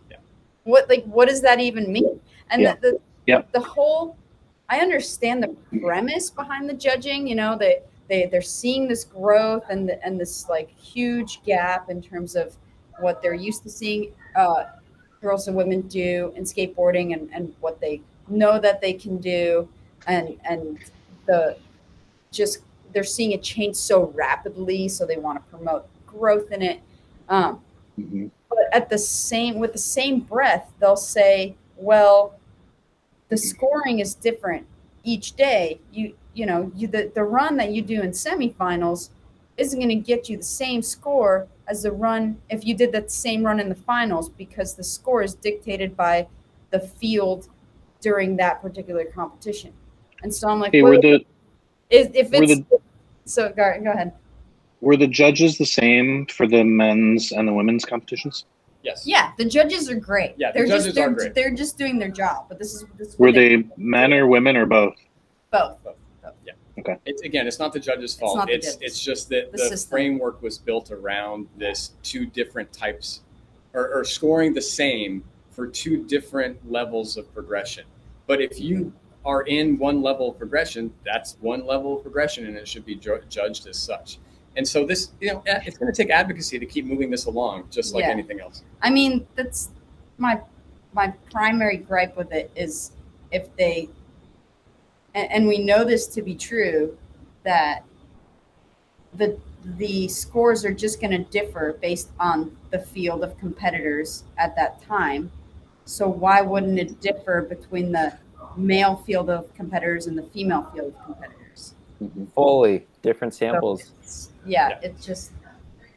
What does that even mean? And the whole, I understand the premise behind the judging. They're seeing this growth and this like huge gap in terms of what they're used to seeing girls and women do in skateboarding and what they know that they can do, and they're seeing it change so rapidly, so they want to promote growth in it. But with the same breath, they'll say, well, the scoring is different each day. The run that you do in semifinals isn't going to get you the same score as the run if you did that same run in the finals, because the score is dictated by the field during that particular competition. And so I'm like, so go ahead. Were the judges the same for the men's and the women's competitions? Yes. Yeah, the judges are great. Yeah, the judges are great. They're just doing their job. But this is were they men or women or both? Both. Yeah. Okay. It's not the judges' fault. It's just that the framework was built around this two different types, or scoring the same for two different levels of progression. But if you are in one level of progression, that's one level of progression, and it should be judged as such. And so this, it's going to take advocacy to keep moving this along, just like anything else. I mean, that's my primary gripe with it is if they, and we know this to be true, that the scores are just going to differ based on the field of competitors at that time. So why wouldn't it differ between the male field of competitors and the female field of competitors? Fully different samples. So it's just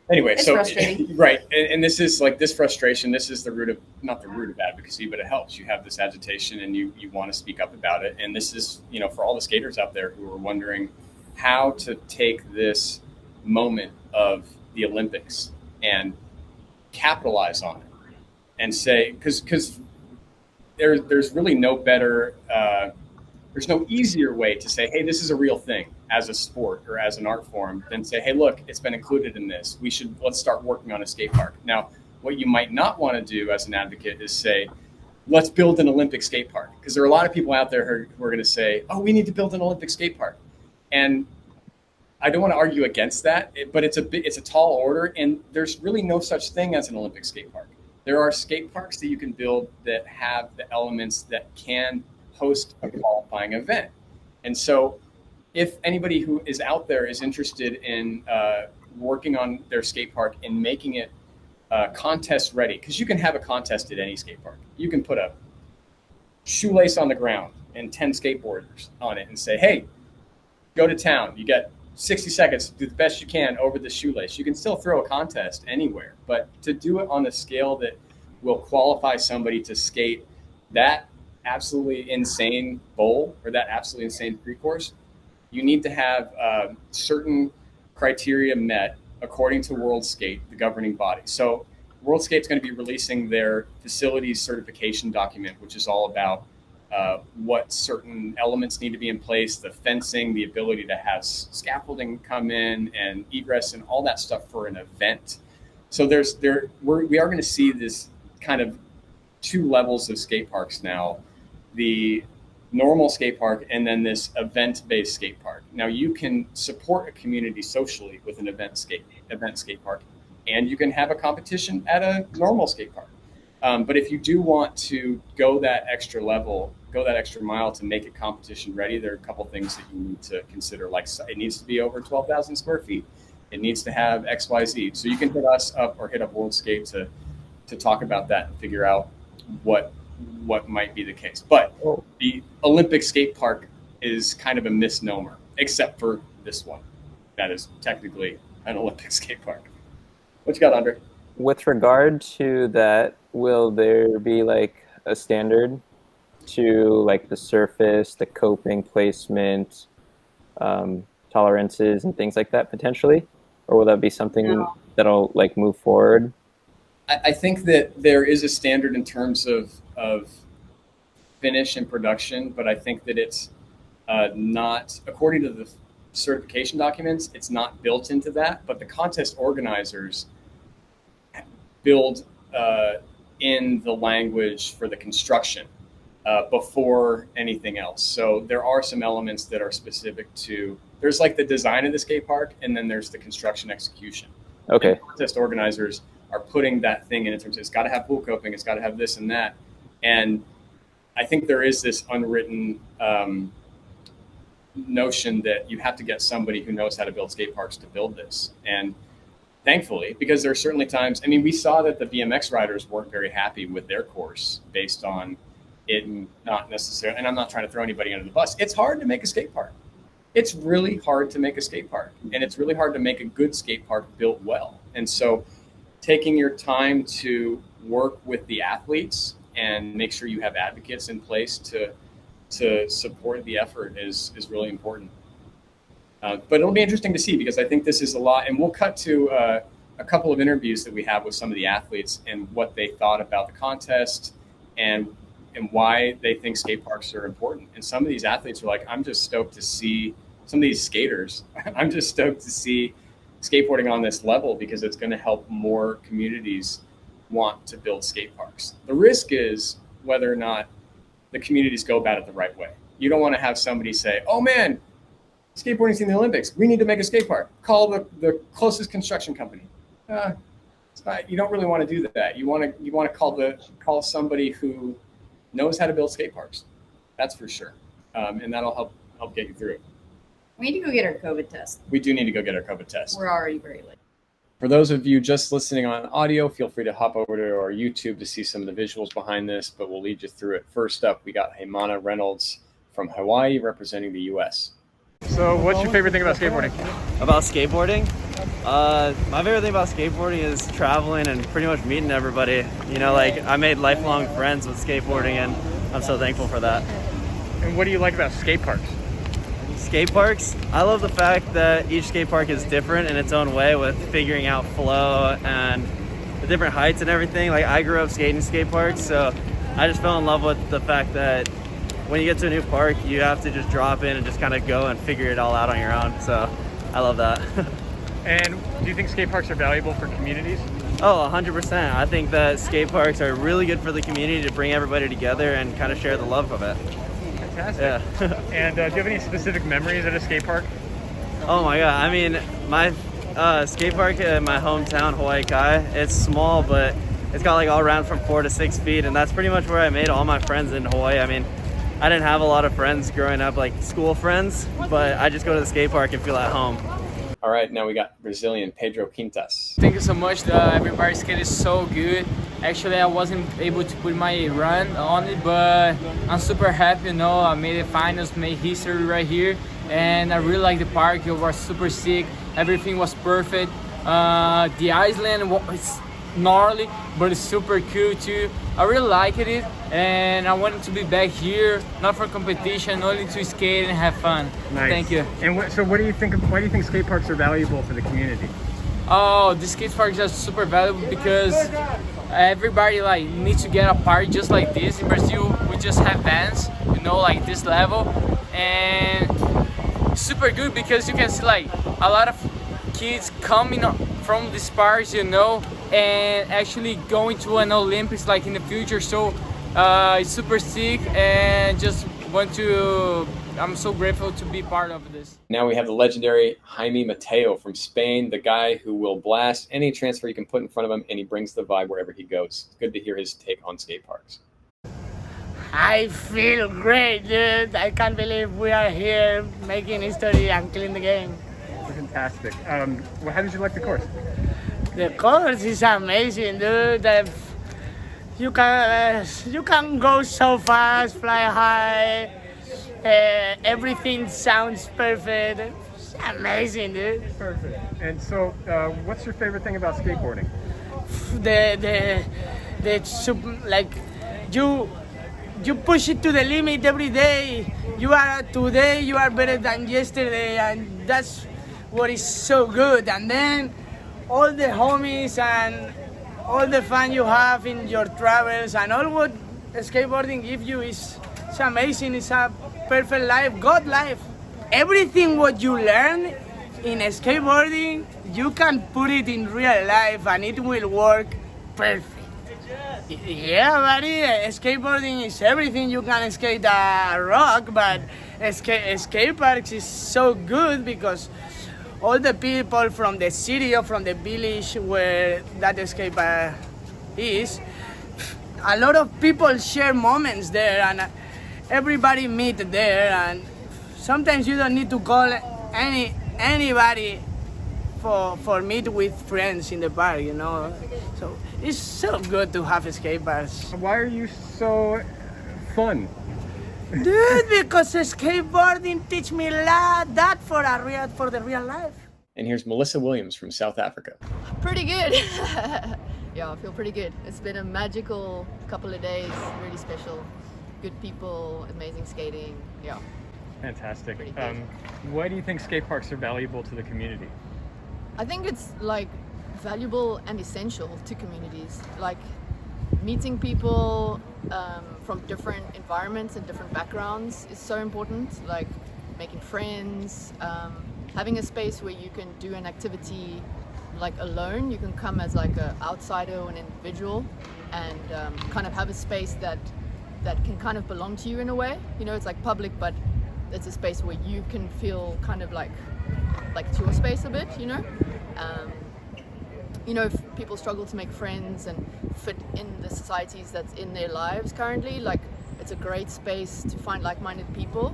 it's frustrating. Right. And this is like this frustration. This is not the root of advocacy, but it helps. You have this agitation and you want to speak up about it. And this is, for all the skaters out there who are wondering how to take this moment of the Olympics and capitalize on it and say, because there's really no better, there's no easier way to say, hey, this is a real thing as a sport or as an art form than say, hey, look, it's been included in this. Let's start working on a skate park. Now, what you might not want to do as an advocate is say, let's build an Olympic skate park. Because there are a lot of people out there who are going to say, oh, we need to build an Olympic skate park. And I don't want to argue against that, but it's a tall order, and there's really no such thing as an Olympic skate park. There are skate parks that you can build that have the elements that can host a qualifying event. And so if anybody who is out there is interested in working on their skate park and making it contest ready, because you can have a contest at any skate park. You can put a shoelace on the ground and 10 skateboarders on it and say, hey, go to town. You get 60 seconds, do the best you can over the shoelace. You can still throw a contest anywhere, but to do it on a scale that will qualify somebody to skate that absolutely insane bowl or that absolutely insane pre-course, you need to have certain criteria met according to World Skate, the governing body. So World Skate's going to be releasing their facilities certification document, which is all about what certain elements need to be in place, the fencing, the ability to have scaffolding come in and egress and all that stuff for an event. So we are going to see this kind of two levels of skate parks now, the normal skate park and then this event-based skate park. Now you can support a community socially with an event skate park, and you can have a competition at a normal skate park. But if you do want to go that extra level, go that extra mile to make it competition ready, there are a couple things that you need to consider. Like it needs to be over 12,000 square feet. It needs to have XYZ. So you can hit us up or hit up World Skate to talk about that and figure out what might be the case. But the Olympic skate park is kind of a misnomer, except for this one. That is technically an Olympic skate park. What you got, Andre? with regard to that, will there be like a standard to like the surface, the coping placement, tolerances and things like that potentially? Or will that be something that'll like move forward? I think that there is a standard in terms of finish and production, but I think that it's not, according to the certification documents, it's not built into that, but the contest organizers build in the language for the construction before anything else. So there are some elements that are specific to, there's like the design of the skate park, and then there's the construction execution. Okay. And contest organizers are putting that thing in terms of, it's got to have pool coping, it's got to have this and that. And I think there is this unwritten notion that you have to get somebody who knows how to build skate parks to build this. And thankfully, because there are certainly times, I mean, we saw that the BMX riders weren't very happy with their course based on it not necessarily, and I'm not trying to throw anybody under the bus. It's hard to make a skate park. It's really hard to make a skate park, and it's really hard to make a good skate park built well. And so taking your time to work with the athletes and make sure you have advocates in place to support the effort is really important. But it'll be interesting to see, because I think this is a lot, and we'll cut to a couple of interviews that we have with some of the athletes and what they thought about the contest and why they think skate parks are important. And some of these athletes are like, I'm just stoked to see some of these skaters. I'm just stoked to see skateboarding on this level, because it's going to help more communities want to build skate parks. The risk is whether or not the communities go about it the right way. You don't want to have somebody say, oh man, skateboarding's in the Olympics, we need to make a skate park. Call the closest construction company. It's not, you don't really want to do that. You want to call somebody who knows how to build skate parks. That's for sure. And that'll help get you through it. We need to go get our COVID test. We do need to go get our COVID test. We're already very late. For those of you just listening on audio, feel free to hop over to our YouTube to see some of the visuals behind this, but we'll lead you through it. First up, we got Heimana Reynolds from Hawaii representing the U.S. So what's your favorite thing about skateboarding? About skateboarding? My favorite thing about skateboarding is traveling and pretty much meeting everybody. You know, like I made lifelong friends with skateboarding, and I'm so thankful for that. And what do you like about skate parks? Skate parks? I love the fact that each skate park is different in its own way, with figuring out flow and the different heights and everything. Like I grew up skating skate parks, so I just fell in love with the fact that when you get to a new park, you have to just drop in and just kind of go and figure it all out on your own. So I love that. And do you think skate parks are valuable for communities? Oh, 100%. I think that skate parks are really good for the community to bring everybody together and kind of share the love of it. Fantastic. Yeah. And do you have any specific memories at a skate park? Oh my God. I mean, my skate park in my hometown, Hawaii Kai, it's small, but it's got like all around from 4 to 6 feet. And that's pretty much where I made all my friends in Hawaii. I mean, I didn't have a lot of friends growing up, like school friends, but I just go to the skate park and feel at home. All right, now we got Brazilian Pedro Quintas. Thank you so much. Everybody skate is so good. Actually, I wasn't able to put my run on it, but I'm super happy. You know, I made the finals, made history right here, and I really like the park. It was super sick. Everything was perfect. The island was gnarly, but it's super cool too. I really liked it, and I wanted to be back here, not for competition, only to skate and have fun. Nice. Thank you. And why do you think skate parks are valuable for the community? Oh, the skate parks are super valuable because everybody like needs to get a park just like this. In Brazil, we just have bands, you know, like this level, and super good because you can see like a lot of kids coming from these parks, you know, and actually going to an Olympics like in the future. So it's super sick, and just I'm so grateful to be part of this. Now we have the legendary Jaime Mateo from Spain, the guy who will blast any transfer you can put in front of him, and he brings the vibe wherever he goes. It's good to hear his take on skate parks. I feel great, dude. I can't believe we are here making history and killing the game. Fantastic. Well, how did you like the course? The course is amazing, dude. You can go so fast, fly high. Everything sounds perfect. It's amazing, dude. Perfect. And so, what's your favorite thing about skateboarding? like you push it to the limit every day. Today you are better than yesterday, and that's what is so good. And then all the homies and all the fun you have in your travels and all what skateboarding gives you is amazing. It's a perfect life, God life. Everything what you learn in skateboarding, you can put it in real life and it will work perfect. Yeah, buddy, skateboarding is everything. You can skate a rock, but skateparks is so good because all the people from the city or from the village where that skatepark is, a lot of people share moments there and everybody meet there, and sometimes you don't need to call anybody for meet with friends in the park, you know. So it's so good to have skateparks. Why are you so fun? Dude, because skateboarding teach me that for the real life. And here's Melissa Williams from South Africa. Pretty good. Yeah, I feel pretty good. It's been a magical couple of days, really special. Good people, amazing skating. Yeah. Fantastic. Pretty good. Why do you think skate parks are valuable to the community? I think it's like valuable and essential to communities. Like meeting people from different environments and different backgrounds is so important. Like making friends, having a space where you can do an activity like alone. You can come as like an outsider or an individual and kind of have a space that can kind of belong to you in a way. You know, it's like public, but it's a space where you can feel kind of like it's your space a bit, you know? You know, if people struggle to make friends and fit in the societies that's in their lives currently, like it's a great space to find like-minded people,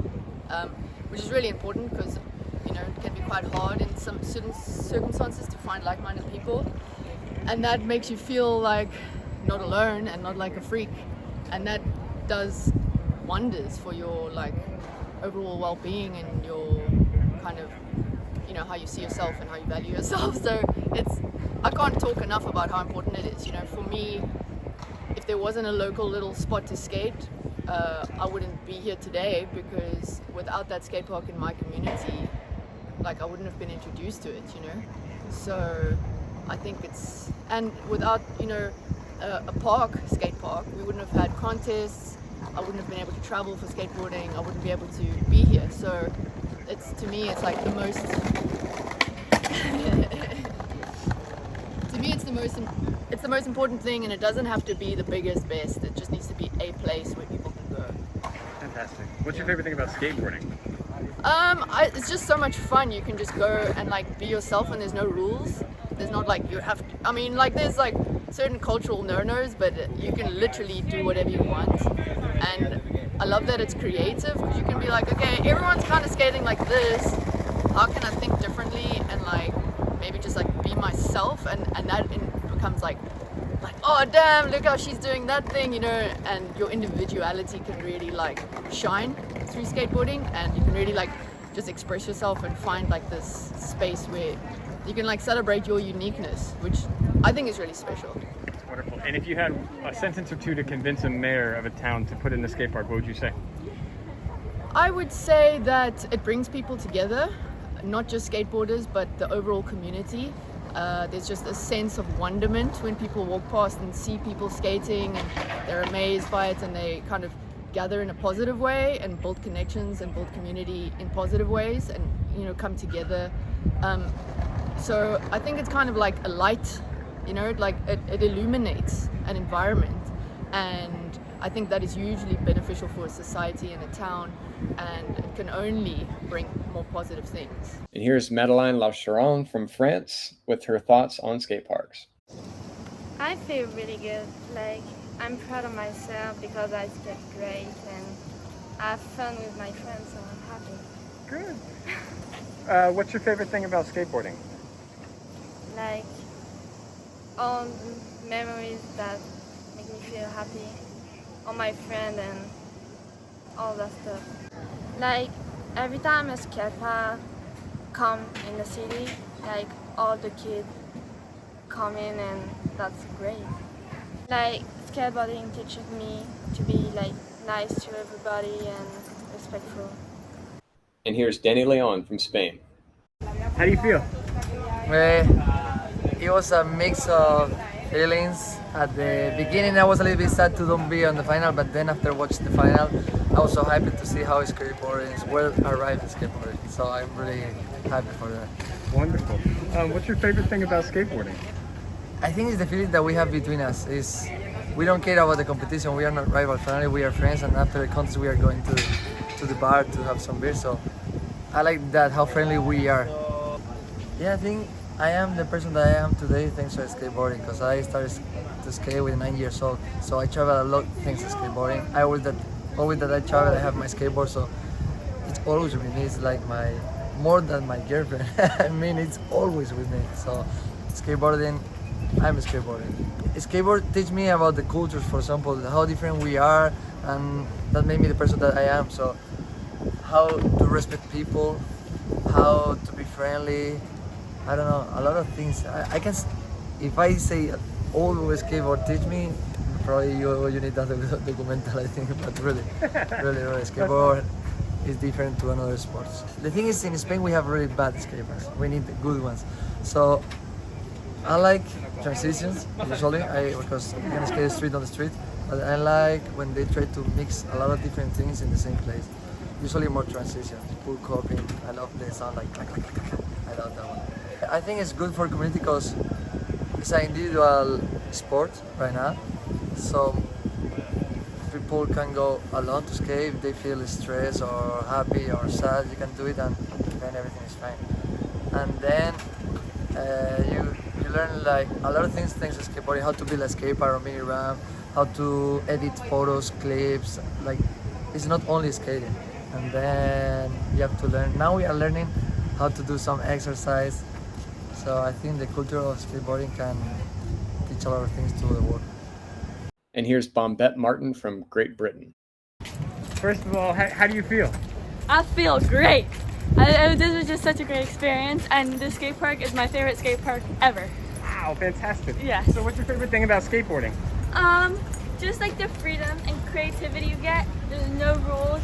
which is really important because, you know, it can be quite hard in some certain circumstances to find like-minded people. And that makes you feel like not alone and not like a freak. And that does wonders for your like overall well-being and your kind of, you know, how you see yourself and how you value yourself. So I can't talk enough about how important it is. You know, for me, if there wasn't a local little spot to skate, I wouldn't be here today, because without that skate park in my community, like I wouldn't have been introduced to it, you know. So I think it's, and without, you know, a skate park, we wouldn't have had contests. I wouldn't have been able to travel for skateboarding. I wouldn't be able to be here. So it's, to me, it's like the most to me it's the most important thing, and it doesn't have to be the biggest, best. It just needs to be a place where people can go. Fantastic. What's your favorite thing about skateboarding? It's just so much fun. You can just go and like be yourself, and there's no rules. There's not like you have to, I mean, like there's like certain cultural no-nos, but you can literally do whatever you want. And I love that it's creative, because you can be like, okay, everyone's kind of skating like this. How can I think differently and like maybe just like be myself? And that becomes like, oh damn, look how she's doing that thing, you know. And your individuality can really like shine through skateboarding, and you can really like just express yourself and find like this space where you can like celebrate your uniqueness, which I think is really special. Wonderful. And if you had a sentence or two to convince a mayor of a town to put in the skate park, what would you say? I would say that it brings people together, not just skateboarders, but the overall community. There's just a sense of wonderment when people walk past and see people skating, and they're amazed by it, and they kind of gather in a positive way and build connections and build community in positive ways, and, you know, come together. So I think it's kind of like a light, you know, like it illuminates an environment, and I think that is hugely beneficial for a society and a town, and it can only bring more positive things. And here's Madeleine Lacheron from France with her thoughts on skate parks. I feel really good. Like, I'm proud of myself because I skate great and I have fun with my friends, so I'm happy. Good. What's your favorite thing about skateboarding? Like, all the memories that make me feel happy, all my friends and all that stuff. Like, every time a skate park come in the city, like all the kids welcoming, and that's great. Like skateboarding teaches me to be like nice to everybody and respectful. And here's Danny Leon from Spain. How do you feel? It was a mix of feelings. At the beginning, I was a little bit sad to don't be on the final, but then after watching the final, I was so happy to see how skateboarding is well arrived in skateboarding. So I'm really happy for that. Wonderful. What's your favorite thing about skateboarding? I think it's the feeling that we have between us. Is we don't care about the competition. We are not rival family. We are friends, and after the contest, we are going to the bar to have some beer. So I like that how friendly we are. Yeah, I think I am the person that I am today thanks to skateboarding, because I started to skate with 9 years old. So I travel a lot thanks to skateboarding. Always that I travel, I have my skateboard. So it's always with me. It's like more than my girlfriend. I mean, it's always with me. So skateboarding. I'm skateboarding. Skateboard teach me about the cultures, for example, how different we are, and that made me the person that I am. So how to respect people, how to be friendly, I don't know, a lot of things. I can, if I say all the skateboard teach me, probably you need that documental, I think, but really, skateboard is different to another sports. The thing is, in Spain we have really bad skateboards. We need the good ones. So I like transitions usually, because you can skate street on the street, but I like when they try to mix a lot of different things in the same place. Usually more transitions, pull coping. I love the sound like clack, clack, clack, clack. I love that one. I think it's good for community because it's an individual sport right now. So people can go alone to skate if they feel stressed or happy or sad. You can do it, and then everything is fine. And then you learn like a lot of things thanks to skateboarding, how to build a skate park or mini ramp, how to edit photos, clips. Like, it's not only skating. And then you have to learn. Now we are learning how to do some exercise. So I think the culture of skateboarding can teach a lot of things to the world. And here's Bombette Martin from Great Britain. First of all, how do you feel? I feel great. This was just such a great experience, and the skate park is my favorite skate park ever. Wow, fantastic. Yeah. So what's your favorite thing about skateboarding? Just like the freedom and creativity you get. There's no rules,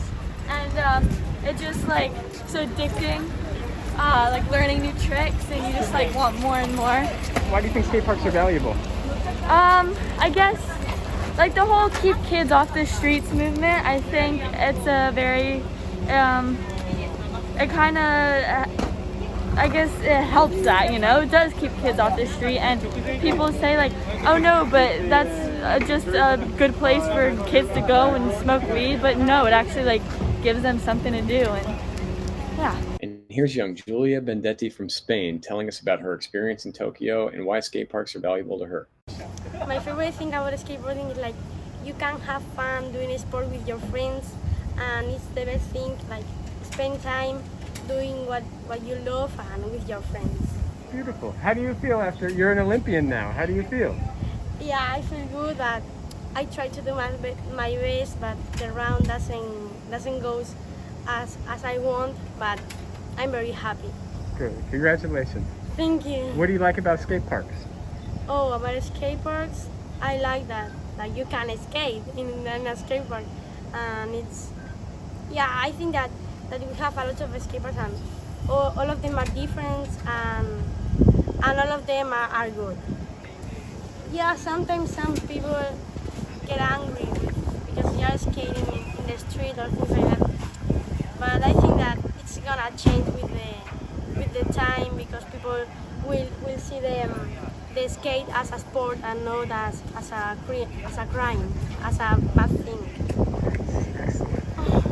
and it's just like so addicting. Like learning new tricks, and you just like want more and more. Why do you think skate parks are valuable? I guess like the whole keep kids off the streets movement. I think it's a very it kind of I guess it helps that, you know, it does keep kids off the street, and people say like, oh no, but that's just a good place for kids to go and smoke weed, but no, it actually like gives them something to do, and yeah. And here's young Julia Bendetti from Spain telling us about her experience in Tokyo and why skate parks are valuable to her. My favorite thing about skateboarding is like you can have fun doing a sport with your friends, and it's the best thing, like spend time doing what you love and with your friends. Beautiful. How do you feel after you're an Olympian now? How do you feel? Yeah, I feel good that I try to do my best, but the round doesn't go as I want, but I'm very happy. Good. Congratulations. Thank you. What do you like about skate parks? Oh, about skate parks, I like that you can skate in a skate park, and it's, yeah, I think that we have a lot of skate parks, and all of them are different, and all of them are good. Yeah, sometimes some people get angry because they are skating in the street or things like that, but I think that it's gonna change with the time, because people will see the skate as a sport and not as a crime, as a bad thing.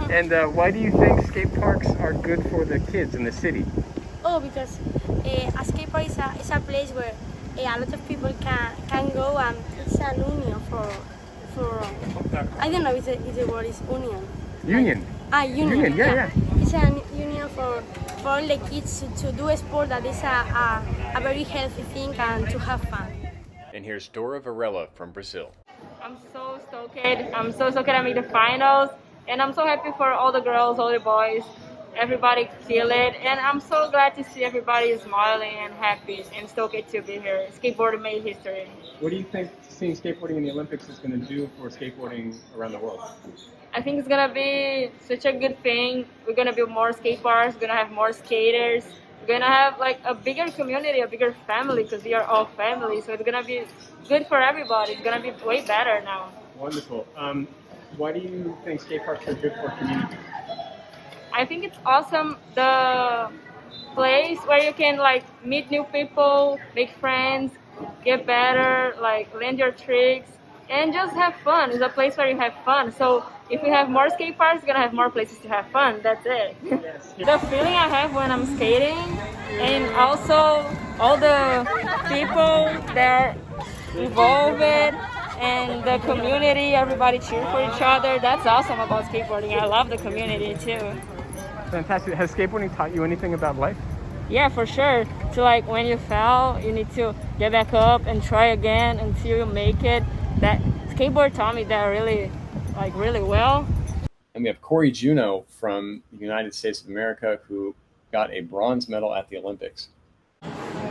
And why do you think skate parks are good for the kids in the city? Oh, because a skate park is a place where a lot of people can go, and it's an union for I don't know if the word is union. Union. Union. Yeah. It's a union for all the kids to do a sport that is a very healthy thing and to have fun. And here's Dora Varela from Brazil. I'm so stoked. I'm so stoked I made the finals, and I'm so happy for all the girls, all the boys, everybody feel it, and I'm so glad to see everybody smiling and happy and stoked to be here. Skateboarding made history. What do you think seeing skateboarding in the Olympics is going to do for skateboarding around the world? I think it's gonna be such a good thing. We're gonna build more skate parks. We're gonna have more skaters. We're gonna have like a bigger community, a bigger family, because we are all family. So it's gonna be good for everybody. It's gonna be way better now. Wonderful. Why do you think skate parks are good for communities? I think it's awesome, the place where you can like meet new people, make friends, get better, like learn your tricks, and just have fun. It's a place where you have fun. So if we have more skate parks, we're gonna have more places to have fun. That's it. Yes. The feeling I have when I'm skating, and also all the people that are involved, and the community, everybody cheer for each other. That's awesome about skateboarding. I love the community too. Fantastic. Has skateboarding taught you anything about life? Yeah, for sure. So like when you fail, you need to get back up and try again until you make it. That skateboard taught me that really well. And we have Corey Juneau from the United States of America, who got a bronze medal at the Olympics.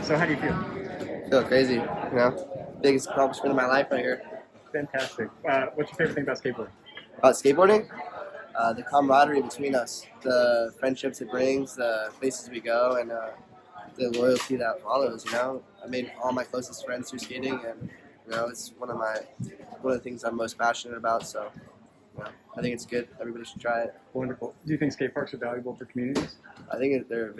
So how do you feel? I feel crazy, you know? Biggest accomplishment of my life right here. Fantastic. What's your favorite thing about skateboarding? About skateboarding? The camaraderie between us, the friendships it brings, the places we go, and the loyalty that follows, you know? I made all my closest friends through skating, and you know, it's one of the things I'm most passionate about, so you know, I think it's good. Everybody should try it. Wonderful. Do you think skate parks are valuable for communities? I think they're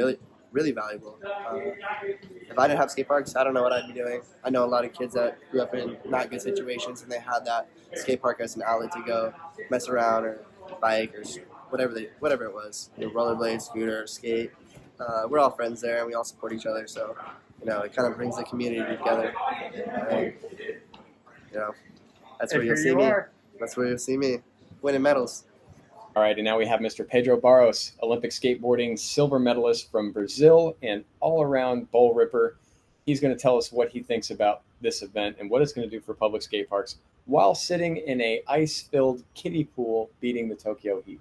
really valuable. If I didn't have skate parks, I don't know what I'd be doing. I know a lot of kids that grew up in not good situations, and they had that skate park as an outlet to go mess around or bike or whatever it was. You know, rollerblade, scooter, skate. We're all friends there, and we all support each other. So, you know, it kind of brings the community together. You know, that's where you'll see me. That's where you'll see me winning medals. All right, and now we have Mr. Pedro Barros, Olympic skateboarding silver medalist from Brazil and all-around bull ripper. He's going to tell us what he thinks about this event and what it's going to do for public skate parks while sitting in a ice-filled kiddie pool beating the Tokyo heat.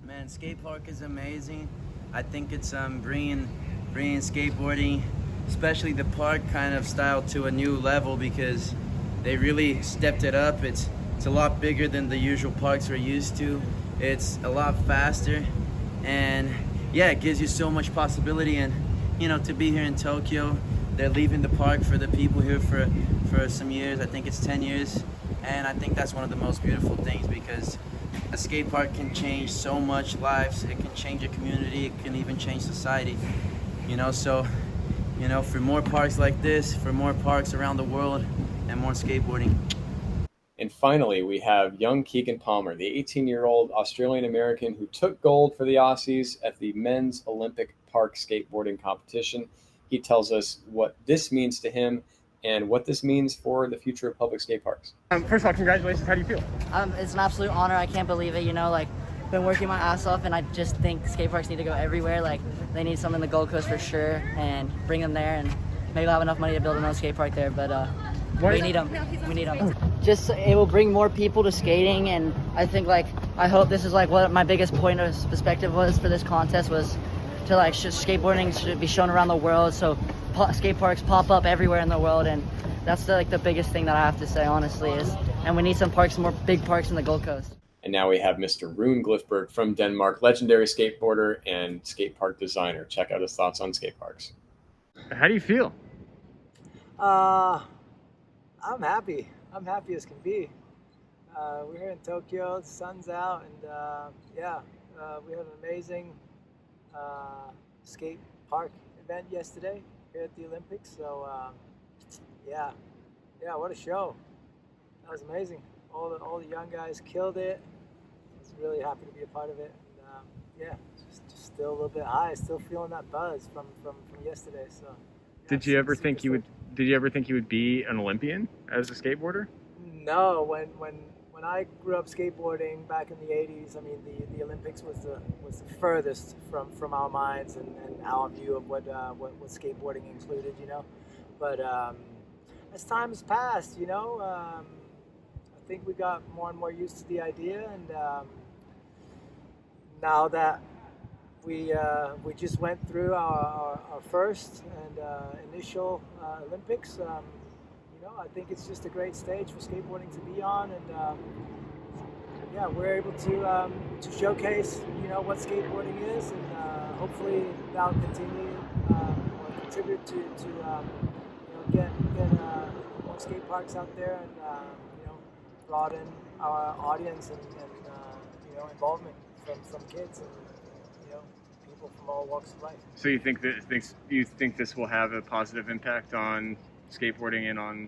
Man, skate park is amazing. I think it's bringing skateboarding, especially the park kind of style, to a new level because they really stepped it up. It's a lot bigger than the usual parks we're used to. It's a lot faster, and yeah, it gives you so much possibility. And you know, to be here in Tokyo, they're leaving the park for the people here for some years. I think it's 10 years, and I think that's one of the most beautiful things because a skate park can change so much lives. It can change a community. It can even change society. You know, so you know, for more parks like this, for more parks around the world, and more skateboarding. And finally, we have young Keegan Palmer, the 18-year-old Australian-American who took gold for the Aussies at the men's Olympic park skateboarding competition. He tells us what this means to him and what this means for the future of public skate parks. First of all, congratulations. How do you feel? It's an absolute honor. I can't believe it. You know, like, been working my ass off, and I just think skate parks need to go everywhere. Like, they need some in the Gold Coast for sure, and bring them there, and maybe I'll have enough money to build another skate park there, but we need them. We need them. Just, it will bring more people to skating, and I think, like, I hope this is, like, what my biggest point of perspective was for this contest was to, like, skateboarding should be shown around the world, so skate parks pop up everywhere in the world, and that's, the biggest thing that I have to say, honestly, is, and we need some parks, more big parks in the Gold Coast. And now we have Mr. Rune Glifberg from Denmark, legendary skateboarder and skate park designer. Check out his thoughts on skate parks. How do you feel? I'm happy. I'm happy as can be. We're here in Tokyo, the sun's out, and we had an amazing skate park event yesterday here at the Olympics. So yeah, what a show. That was amazing. All the young guys killed it. I was really happy to be a part of it. And, just still a little bit high, still feeling that buzz from yesterday. So yeah, Did you ever think you would be an Olympian as a skateboarder? No, when I grew up skateboarding back in the 80s, I mean the Olympics was the furthest from our minds and our view of what skateboarding included, you know. But as time has passed, you know, I think we got more and more used to the idea, and now that we just went through our first and initial Olympics. I think it's just a great stage for skateboarding to be on, and yeah, we're able to showcase what skateboarding is, and hopefully that'll continue or contribute to get more skate parks out there, and broaden our audience and involvement from kids and people from all walks of life. So you think this will have a positive impact on skateboarding and on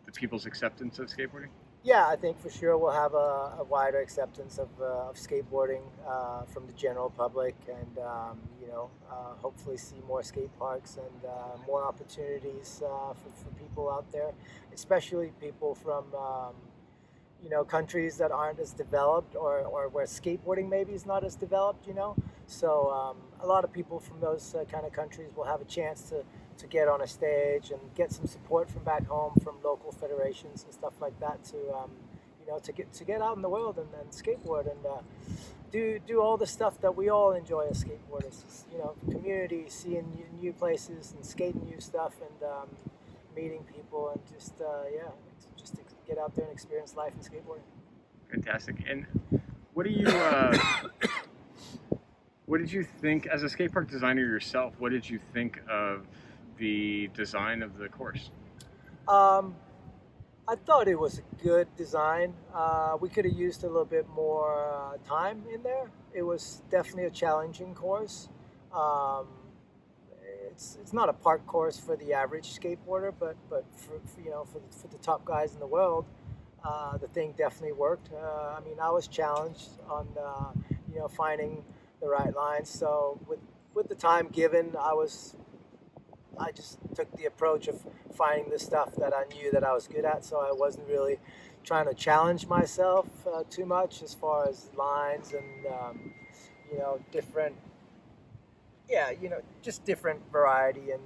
the people's acceptance of skateboarding? Yeah, I think for sure we'll have a wider acceptance of skateboarding from the general public, and hopefully see more skate parks and more opportunities for people out there, especially people from countries that aren't as developed, or where skateboarding maybe is not as developed. So a lot of people from those kind of countries will have a chance to get on a stage and get some support from back home, from local federations and stuff like that, to get out in the world and skateboard and do all the stuff that we all enjoy as skateboarders. Community, seeing new places and skating new stuff, and meeting people, and just to get out there and experience life in skateboarding. Fantastic. And what do you what did you think as a skate park designer yourself? What did you think of the design of the course? I thought it was a good design. We could have used a little bit more time in there. It was definitely a challenging course. It's not a park course for the average skateboarder, but for the top guys in the world, the thing definitely worked. I was challenged on finding the right lines. So with the time given, I just took the approach of finding the stuff that I knew that I was good at. So I wasn't really trying to challenge myself too much as far as lines and different. Yeah, just different variety and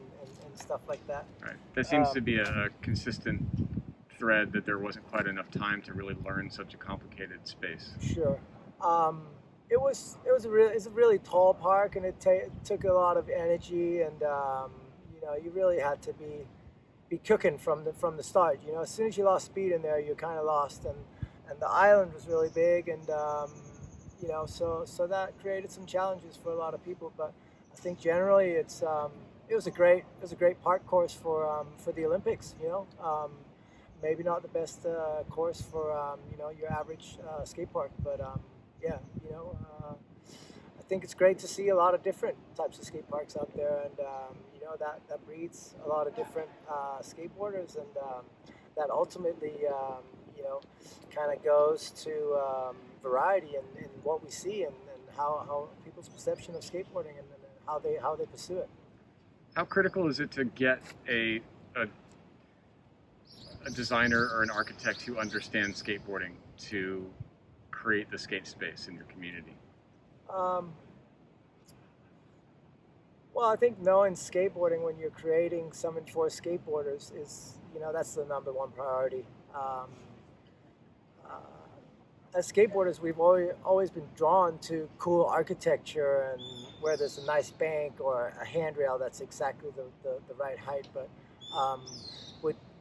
stuff like that. Right. That seems to be a consistent thread, that there wasn't quite enough time to really learn such a complicated space. Sure. It was a really tall park, and it took a lot of energy, and you really had to be cooking from the start. As soon as you lost speed in there, you're kind of lost, and the island was really big, and so that created some challenges for a lot of people. But I think generally it was a great park course for the Olympics. Maybe not the best course for your average skate park, but I think it's great to see a lot of different types of skate parks out there, and that breeds a lot of different skateboarders, and that ultimately kind of goes to variety in what we see, and how people's perception of skateboarding and how they pursue it. How critical is it to get a designer or an architect who understands skateboarding to create the skate space in your community? Well, I think knowing skateboarding when you're creating something for skateboarders is, that's the number one priority. As skateboarders, we've always been drawn to cool architecture, and where there's a nice bank or a handrail that's exactly the right height. But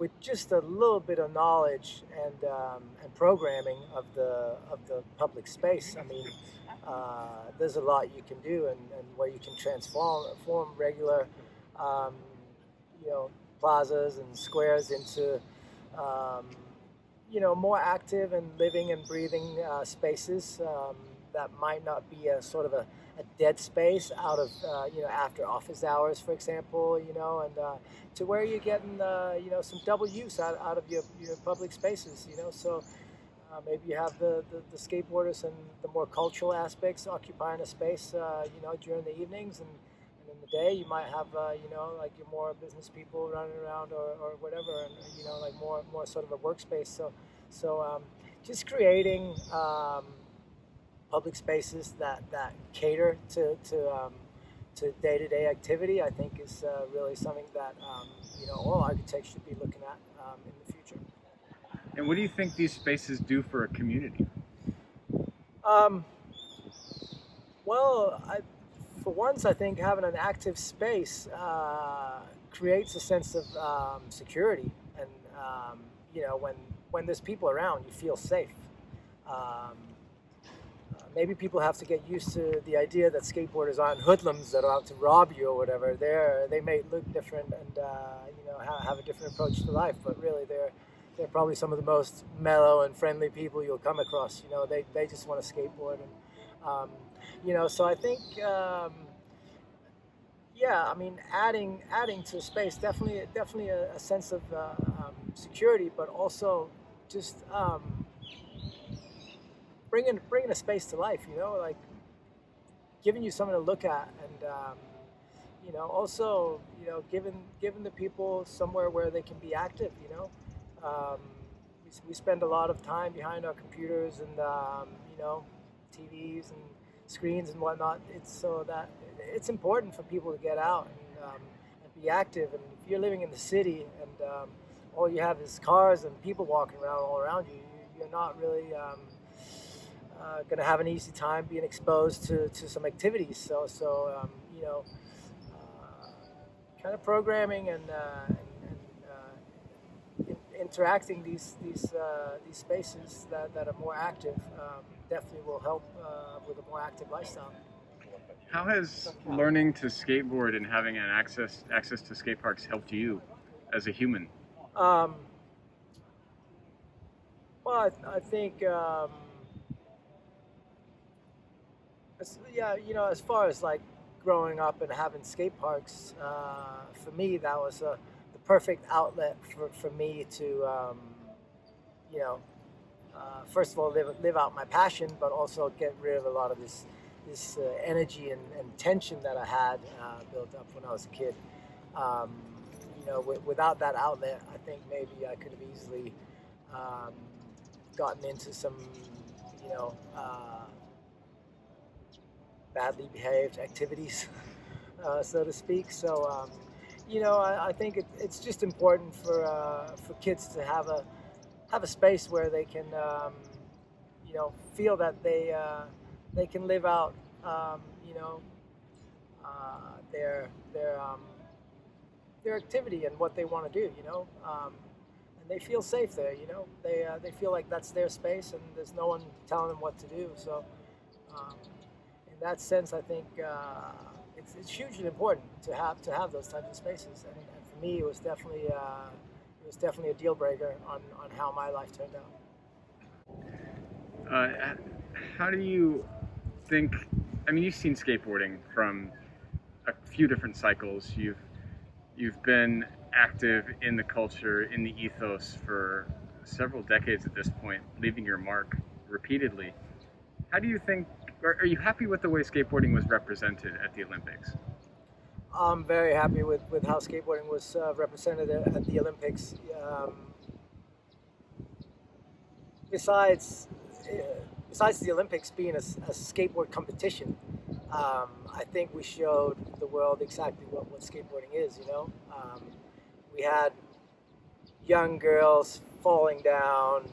with just a little bit of knowledge and programming of the public space, there's a lot you can do, and where you can transform regular plazas and squares into more active and living and breathing spaces that might not be a sort of a dead space out of after office hours, for example, and to where you're getting some double use out of your public spaces, so maybe you have the skateboarders and the more cultural aspects occupying a space during the evenings, and in the day you might have like your more business people running around or whatever, and like more sort of a workspace. So just creating public spaces that cater to day-to-day activity, I think is really something that all architects should be looking at in the future. And what do you think these spaces do for a community? for once, I think having an active space creates a sense of security, and you know, when there's people around, you feel safe. Maybe people have to get used to the idea that skateboarders aren't hoodlums that are out to rob you or whatever. They may look different and you know, have a different approach to life, but really they're probably some of the most mellow and friendly people you'll come across. You know, they just want to skateboard, and you know, so I think yeah, I mean, adding to the space definitely a sense of security, but also just bringing a space to life, you know, like giving you something to look at, and you know, also, you know, giving the people somewhere where they can be active, you know. We spend a lot of time behind our computers and you know, TVs and screens and whatnot. It's so that it's important for people to get out and be active. And if you're living in the city and all you have is cars and people walking around all around you, you're not really going to have an easy time being exposed to some activities. So you know, kind of programming and interacting these spaces that are more active definitely will help with a more active lifestyle. How has learning to skateboard and having an access to skate parks helped you as a human? Well, I think yeah, you know, as far as like growing up and having skate parks, for me that was the perfect outlet for me to you know, first of all live out my passion, but also get rid of a lot of this energy and tension that I had built up when I was a kid. You know, without that outlet, I think maybe I could have easily gotten into some, you know, badly behaved activities, so to speak. So, you know, I think it's just important for kids to have a space where they can, you know, feel that they can live out, you know, their activity and what they want to do, you know, and they feel safe there, you know. They feel like that's their space and there's no one telling them what to do. So in that sense, I think it's hugely important to have those types of spaces. And for me, it was definitely a deal breaker on how my life turned out. How do you think, I mean, you've seen skateboarding from a few different cycles. You've been active in the culture, in the ethos for several decades at this point, leaving your mark repeatedly. How do you think, are you happy with the way skateboarding was represented at the Olympics? I'm very happy with how skateboarding was represented at the Olympics. Besides the Olympics being a skateboard competition, I think we showed the world exactly what skateboarding is, you know. We had young girls falling down,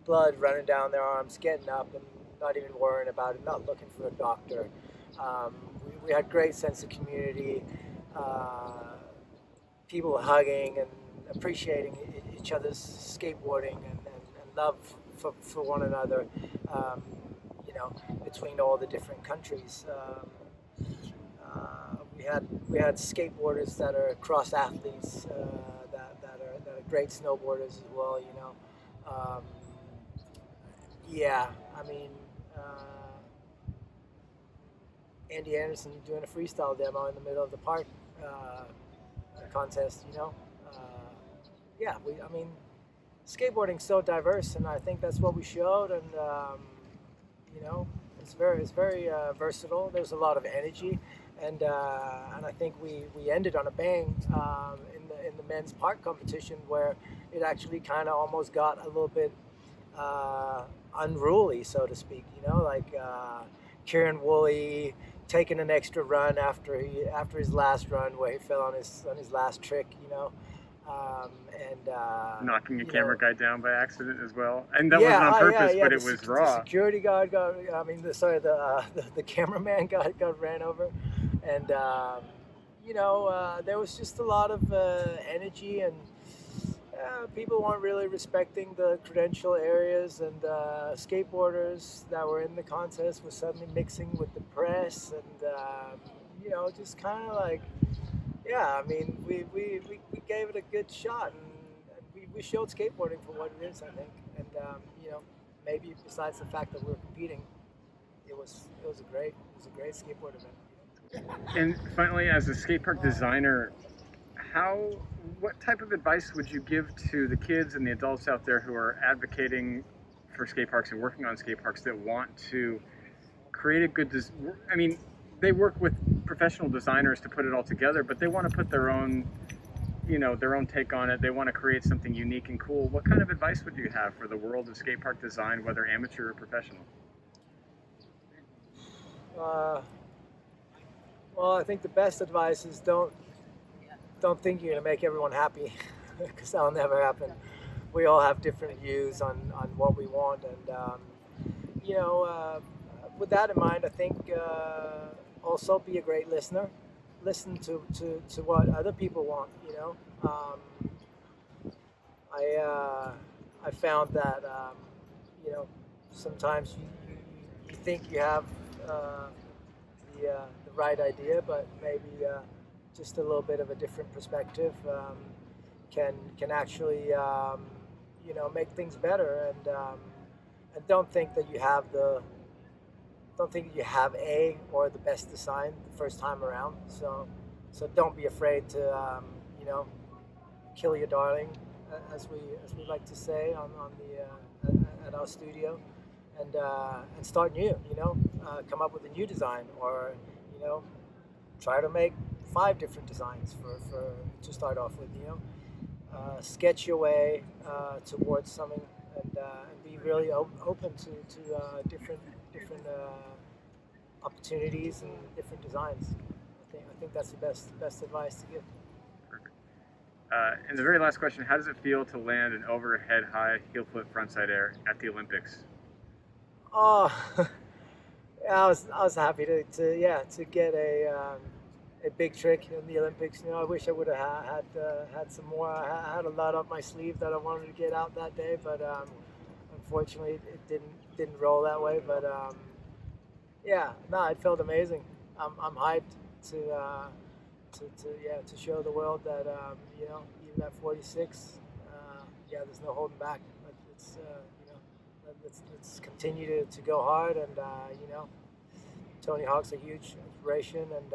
blood running down their arms, getting up and not even worrying about it, not looking for a doctor. We had great sense of community, people hugging and appreciating each other's skateboarding and love for one another, you know, between all the different countries. We had skateboarders that are cross athletes, that are great snowboarders as well, you know. Yeah, I mean, Andy Anderson doing a freestyle demo in the middle of the park contest, you know. Yeah, I mean, skateboarding's so diverse, and I think that's what we showed. And you know, it's very versatile. There's a lot of energy, and I think we ended on a bang in the men's park competition, where it actually kind of almost got a little bit unruly, so to speak. You know, like Kieran Woolley taking an extra run after his last run where he fell on his last trick. You know. Knocking a you camera know, guy down by accident as well, and that wasn't on purpose, but it was The raw. security guard got, I mean, the cameraman got ran over, and you know, there was just a lot of energy, and people weren't really respecting the credential areas, and skateboarders that were in the contest were suddenly mixing with the press, and you know, just kind of like, yeah, I mean, we gave it a good shot, and we showed skateboarding for what it is, I think, and you know, maybe besides the fact that we were competing, it was a great skateboard event. And finally, as a skate park designer, what type of advice would you give to the kids and the adults out there who are advocating for skate parks and working on skate parks that want to create a good, I mean, they work with professional designers to put it all together, but they want to put their own, you know, their own take on it. They want to create something unique and cool. What kind of advice would you have for the world of skate park design, whether amateur or professional? Well, I think the best advice is don't think you're going to make everyone happy, because that'll never happen. We all have different views on what we want, and you know, with that in mind, I think also be a great listener. Listen to what other people want. You know, I found that you know, sometimes you think you have the right idea, but maybe just a little bit of a different perspective can actually you know, make things better, and don't think that you have a or the best design the first time around. So don't be afraid to you know, kill your darling, as we like to say on the at our studio, and start new. You know, come up with a new design, or you know, try to make 5 different designs to start off with. You know, sketch your way towards something, and be really open to different opportunities and different designs. I think that's the best advice to give. Perfect. And the very last question: how does it feel to land an overhead high heel flip frontside air at the Olympics? Oh, yeah, I was happy to get a big trick in the Olympics. You know, I wish I would have had some more. I had a lot up my sleeve that I wanted to get out that day, but unfortunately it didn't roll that way. But yeah, no, it felt amazing. I'm hyped to show the world that you know, even at 46, yeah, there's no holding back. But it's you know, let's continue to go hard, and you know, Tony Hawk's a huge inspiration, and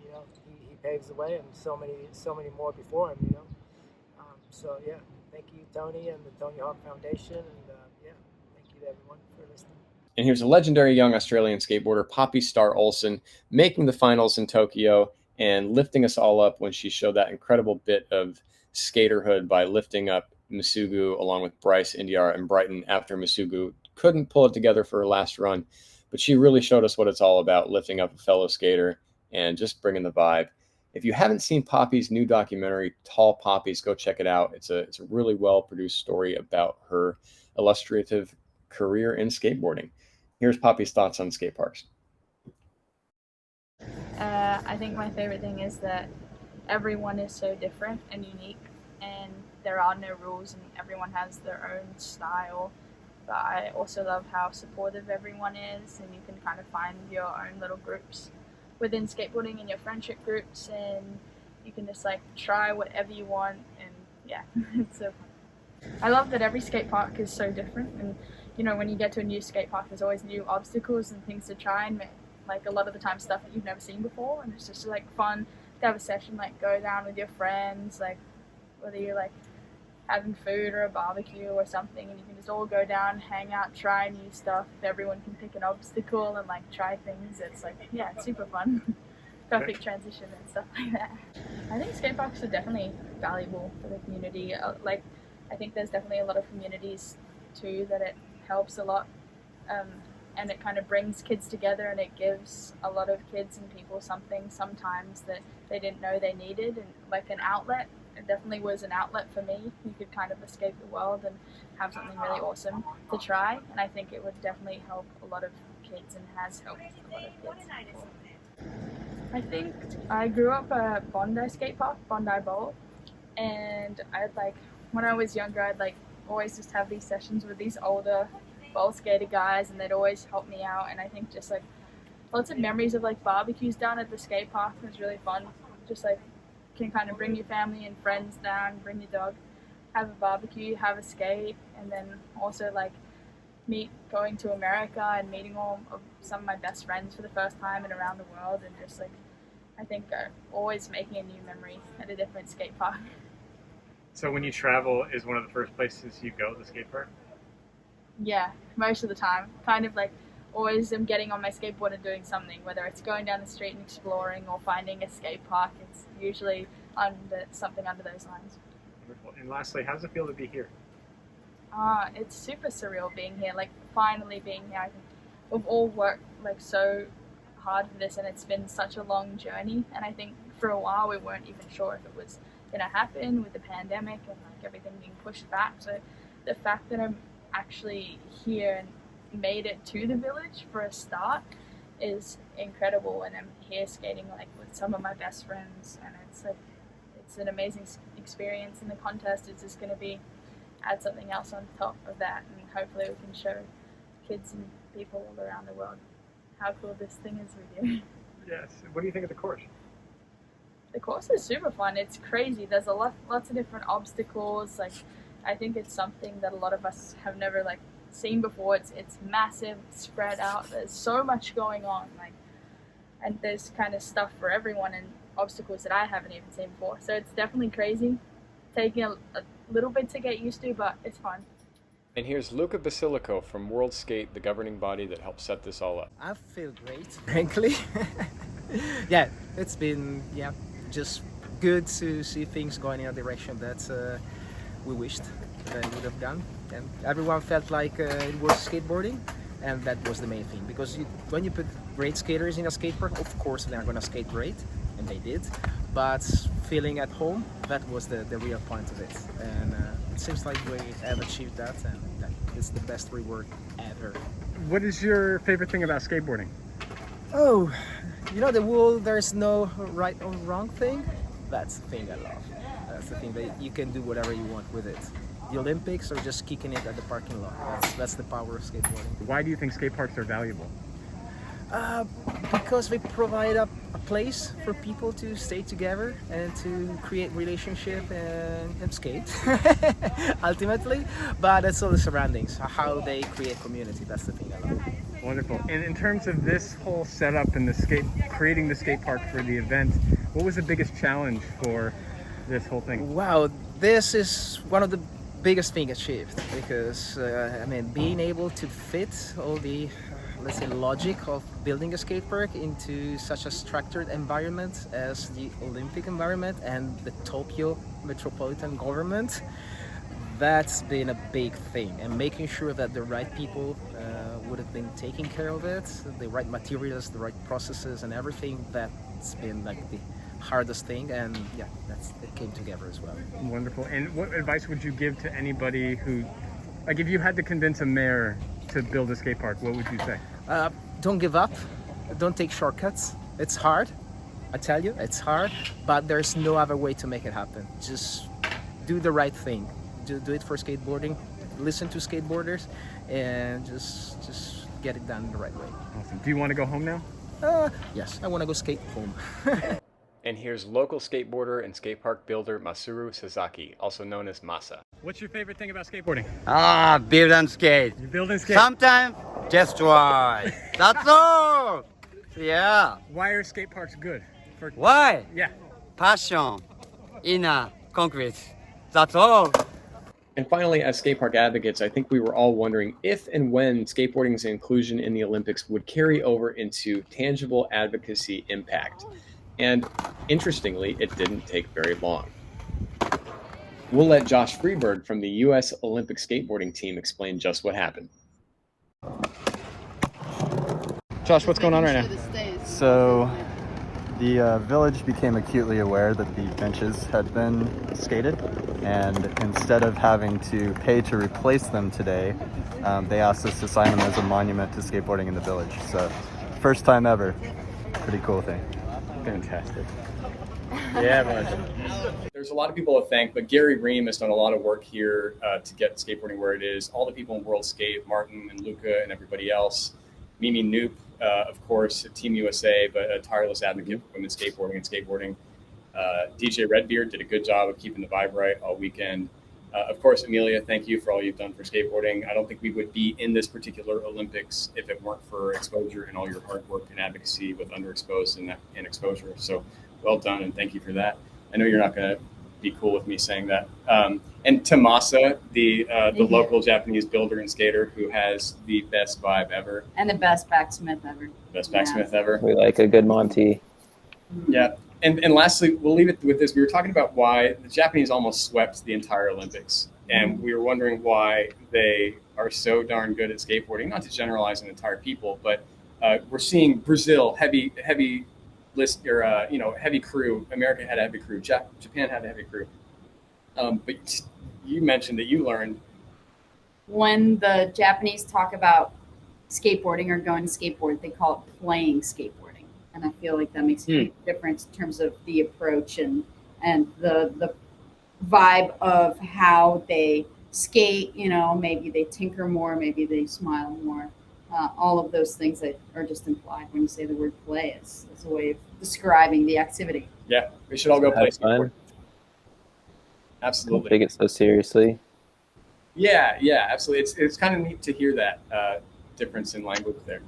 you know, he paves the way, and so many more before him. You know, so yeah, thank you, Tony, and the Tony Hawk Foundation, and yeah, thank you to everyone for listening. And here's a legendary young Australian skateboarder, Poppy Star Olsen, making the finals in Tokyo and lifting us all up when she showed that incredible bit of skaterhood by lifting up Masugu along with Bryce, Indiara, and Brighton after Masugu couldn't pull it together for her last run. But she really showed us what it's all about, lifting up a fellow skater and just bringing the vibe. If you haven't seen Poppy's new documentary, Tall Poppies, go check it out. It's a really well-produced story about her illustrative career in skateboarding. Here's Poppy's thoughts on skate parks. I think my favorite thing is that everyone is so different and unique, and there are no rules, and everyone has their own style. But I also love how supportive everyone is, and you can kind of find your own little groups within skateboarding and your friendship groups, and you can just like try whatever you want, and yeah, it's so fun. I love that every skate park is so different, and you know, when you get to a new skate park, there's always new obstacles and things to try, and like a lot of the time stuff that you've never seen before, and it's just like fun to have a session, like go down with your friends, like whether you're like having food or a barbecue or something, and you can just all go down, hang out, try new stuff. Everyone can pick an obstacle and like try things. It's like, yeah, it's super fun. Perfect transition and stuff like that. I think skate parks are definitely valuable for the community. Like, I think there's definitely a lot of communities too that it helps a lot, and it kind of brings kids together, and it gives a lot of kids and people something sometimes that they didn't know they needed, and like an outlet. it definitely was an outlet for me. You could kind of escape the world and have something really awesome to try, and I think it would definitely help a lot of kids and has helped a lot of kids. I think I grew up at Bondi skate park, Bondi Bowl, and when I was younger, I'd always just have these sessions with these older bowl skater guys, and they'd always help me out. And I think just lots of memories of barbecues down at the skate park was really fun. Just can kind of bring your family and friends down, bring your dog, have a barbecue, have a skate, and then also going to America and meeting all of some of my best friends for the first time and around the world, and just I think always making a new memory at a different skate park. So when you travel, is one of the first places you go, the skate park? Yeah, most of the time. Kind of always am getting on my skateboard and doing something, whether it's going down the street and exploring or finding a skate park. It's usually something under those lines. Wonderful. And lastly, how does it feel to be here? It's super surreal being here, finally being here. I think we've all worked so hard for this, and it's been such a long journey, and I think for a while we weren't even sure if it was going to happen with the pandemic and everything being pushed back. So the fact that I'm actually here and made it to the village for a start is incredible, and I'm here skating with some of my best friends, and it's an amazing experience, and the contest is just going to add something else on top of that, and hopefully we can show kids and people all around the world how cool this thing is with you. Yes. What do you think of the course? The course is super fun. It's crazy. There's lots of different obstacles. I think it's something that a lot of us have never seen before. It's massive, spread out. There's so much going on. And there's kind of stuff for everyone and obstacles that I haven't even seen before. So it's definitely crazy. Taking a little bit to get used to, but it's fun. And here's Luca Basilico from World Skate, the governing body that helped set this all up. I feel great, frankly. Yeah, it's been just good to see things going in a direction that we wished that it would have gone, and everyone felt like it was skateboarding, and that was the main thing. Because when you put great skaters in a skate park, of course they're going to skate great, and they did. But feeling at home, that was the real point of it, and it seems like we have achieved that, and that is the best reward ever. What is your favorite thing about skateboarding? Oh, the whole there's no right or wrong thing. That's the thing I love. That's the thing that you can do whatever you want with it. The Olympics are just kicking it at the parking lot. That's the power of skateboarding. Why do you think skate parks are valuable? Because they provide a place for people to stay together and to create relationship and skate ultimately, but it's all the surroundings, how they create community. That's the thing I love. Wonderful. And in terms of this whole setup and creating the skate park for the event, what was the biggest challenge for this whole thing? Wow, this is one of the biggest things achieved, because being able to fit all the let's say logic of building a skate park into such a structured environment as the Olympic environment and the Tokyo metropolitan government, that's been a big thing, and making sure that the right people would have been taking care of it, the right materials, the right processes and everything, that's been the hardest thing, and it came together as well. Wonderful. And what advice would you give to anybody who, if you had to convince a mayor to build a skate park, what would you say? Don't give up, don't take shortcuts. It's hard, I tell you, it's hard, but there's no other way to make it happen. Just do the right thing. Do it for skateboarding, listen to skateboarders, and just get it done the right way. Awesome. Do you want to go home now? Yes, I want to go skate home. And here's local skateboarder and skate park builder Masuru Sasaki, also known as Masa. What's your favorite thing about skateboarding? Build and skate. You build and skate? Sometimes just try. That's all. Yeah. Why are skate parks good? Why? Yeah. Passion. Inner concrete. That's all. And finally, as skate park advocates, I think we were all wondering if and when skateboarding's inclusion in the Olympics would carry over into tangible advocacy impact. And interestingly, it didn't take very long. We'll let Josh Freeberg from the U.S. Olympic skateboarding team explain just what happened. Josh, what's going on right now? So The village became acutely aware that the benches had been skated, and instead of having to pay to replace them today, they asked us to sign them as a monument to skateboarding in the village. So, first time ever. Pretty cool thing. Fantastic. Yeah, man. There's a lot of people to thank, but Gary Ream has done a lot of work here to get skateboarding where it is. All the people in World Skate, Martin and Luca and everybody else. Mimi Noop, of course, Team USA, but a tireless advocate for women's skateboarding and skateboarding. DJ Redbeard did a good job of keeping the vibe right all weekend. Of course, Amelia, thank you for all you've done for skateboarding. I don't think we would be in this particular Olympics if it weren't for exposure and all your hard work and advocacy with underexposed and exposure. So well done, and thank you for that. I know you're not going to be cool with me saying that. And Tomasa, the local Japanese builder and skater who has the best vibe ever. And the best backsmith ever. Best backsmith ever. We like a good Monty. Yeah. And lastly, we'll leave it with this. We were talking about why the Japanese almost swept the entire Olympics. And we were wondering why they are so darn good at skateboarding, not to generalize an entire people, but we're seeing Brazil, heavy list, or, heavy crew. America had a heavy crew. Japan had a heavy crew. But you mentioned that you learned. When the Japanese talk about skateboarding or going to skateboard, they call it playing skateboarding. And I feel like that makes a huge difference in terms of the approach and the vibe of how they skate. Maybe they tinker more, maybe they smile more. All of those things that are just implied when you say the word play is a way of describing the activity. Yeah, we should all go play skateboard. Don't Absolutely. take it so seriously. Yeah, absolutely. It's kind of neat to hear that difference in language there.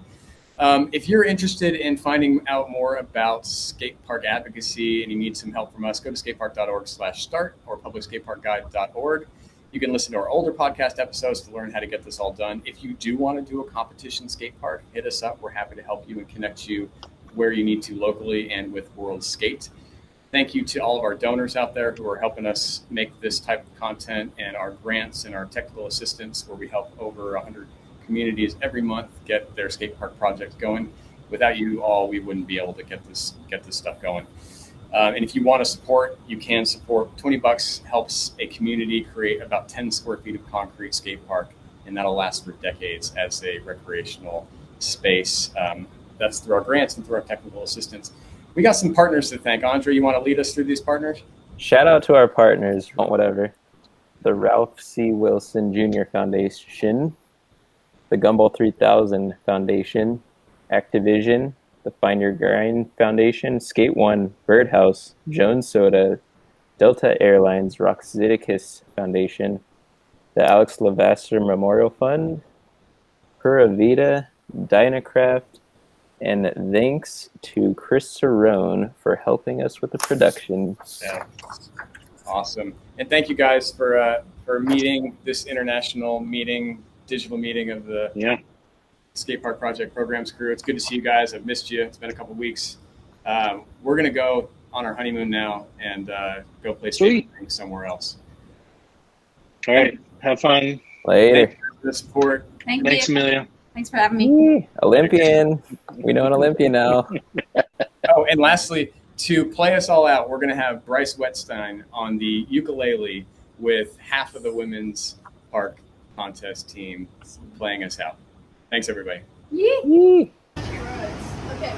If you're interested in finding out more about skatepark advocacy and you need some help from us, go to skatepark.org/start or publicskateparkguide.org. You can listen to our older podcast episodes to learn how to get this all done. If you do want to do a competition skate park, hit us up. We're happy to help you and connect you where you need to locally and with World Skate. Thank you to all of our donors out there who are helping us make this type of content, and our grants and our technical assistance, where we help over 100 communities every month get their skatepark projects going. Without you all, we wouldn't be able to get this stuff going. And if you want to support, you can support. $20 helps a community create about 10 square feet of concrete skate park, and that'll last for decades as a recreational space. That's through our grants and through our technical assistance. We got some partners to thank. Andre, you want to lead us through these partners? Shout out to our partners, whatever. The Ralph C. Wilson Jr. Foundation, the Gumball 3000 Foundation, Activision, the Find Your Grind Foundation, Skate One, Birdhouse, Jones Soda, Delta Airlines, Roxidicus Foundation, the Alex Lavasser Memorial Fund, Pura Vida, Dynacraft, and thanks to Chris Cerrone for helping us with the production. Yeah, awesome. And thank you guys for meeting this international meeting, digital meeting of the Skatepark Project Programs crew. It's good to see you guys. I've missed you. It's been a couple weeks. We're going to go on our honeymoon now and go play skateboarding somewhere else. All right. Have fun. Later. Thank you for the support. Thanks, Amelia. Thanks for having me. Olympian. We know an Olympian now. Oh, and lastly, to play us all out, we're going to have Bryce Wetstein on the ukulele with half of the women's park contest team playing us out. Thanks, everybody. Yee. Okay.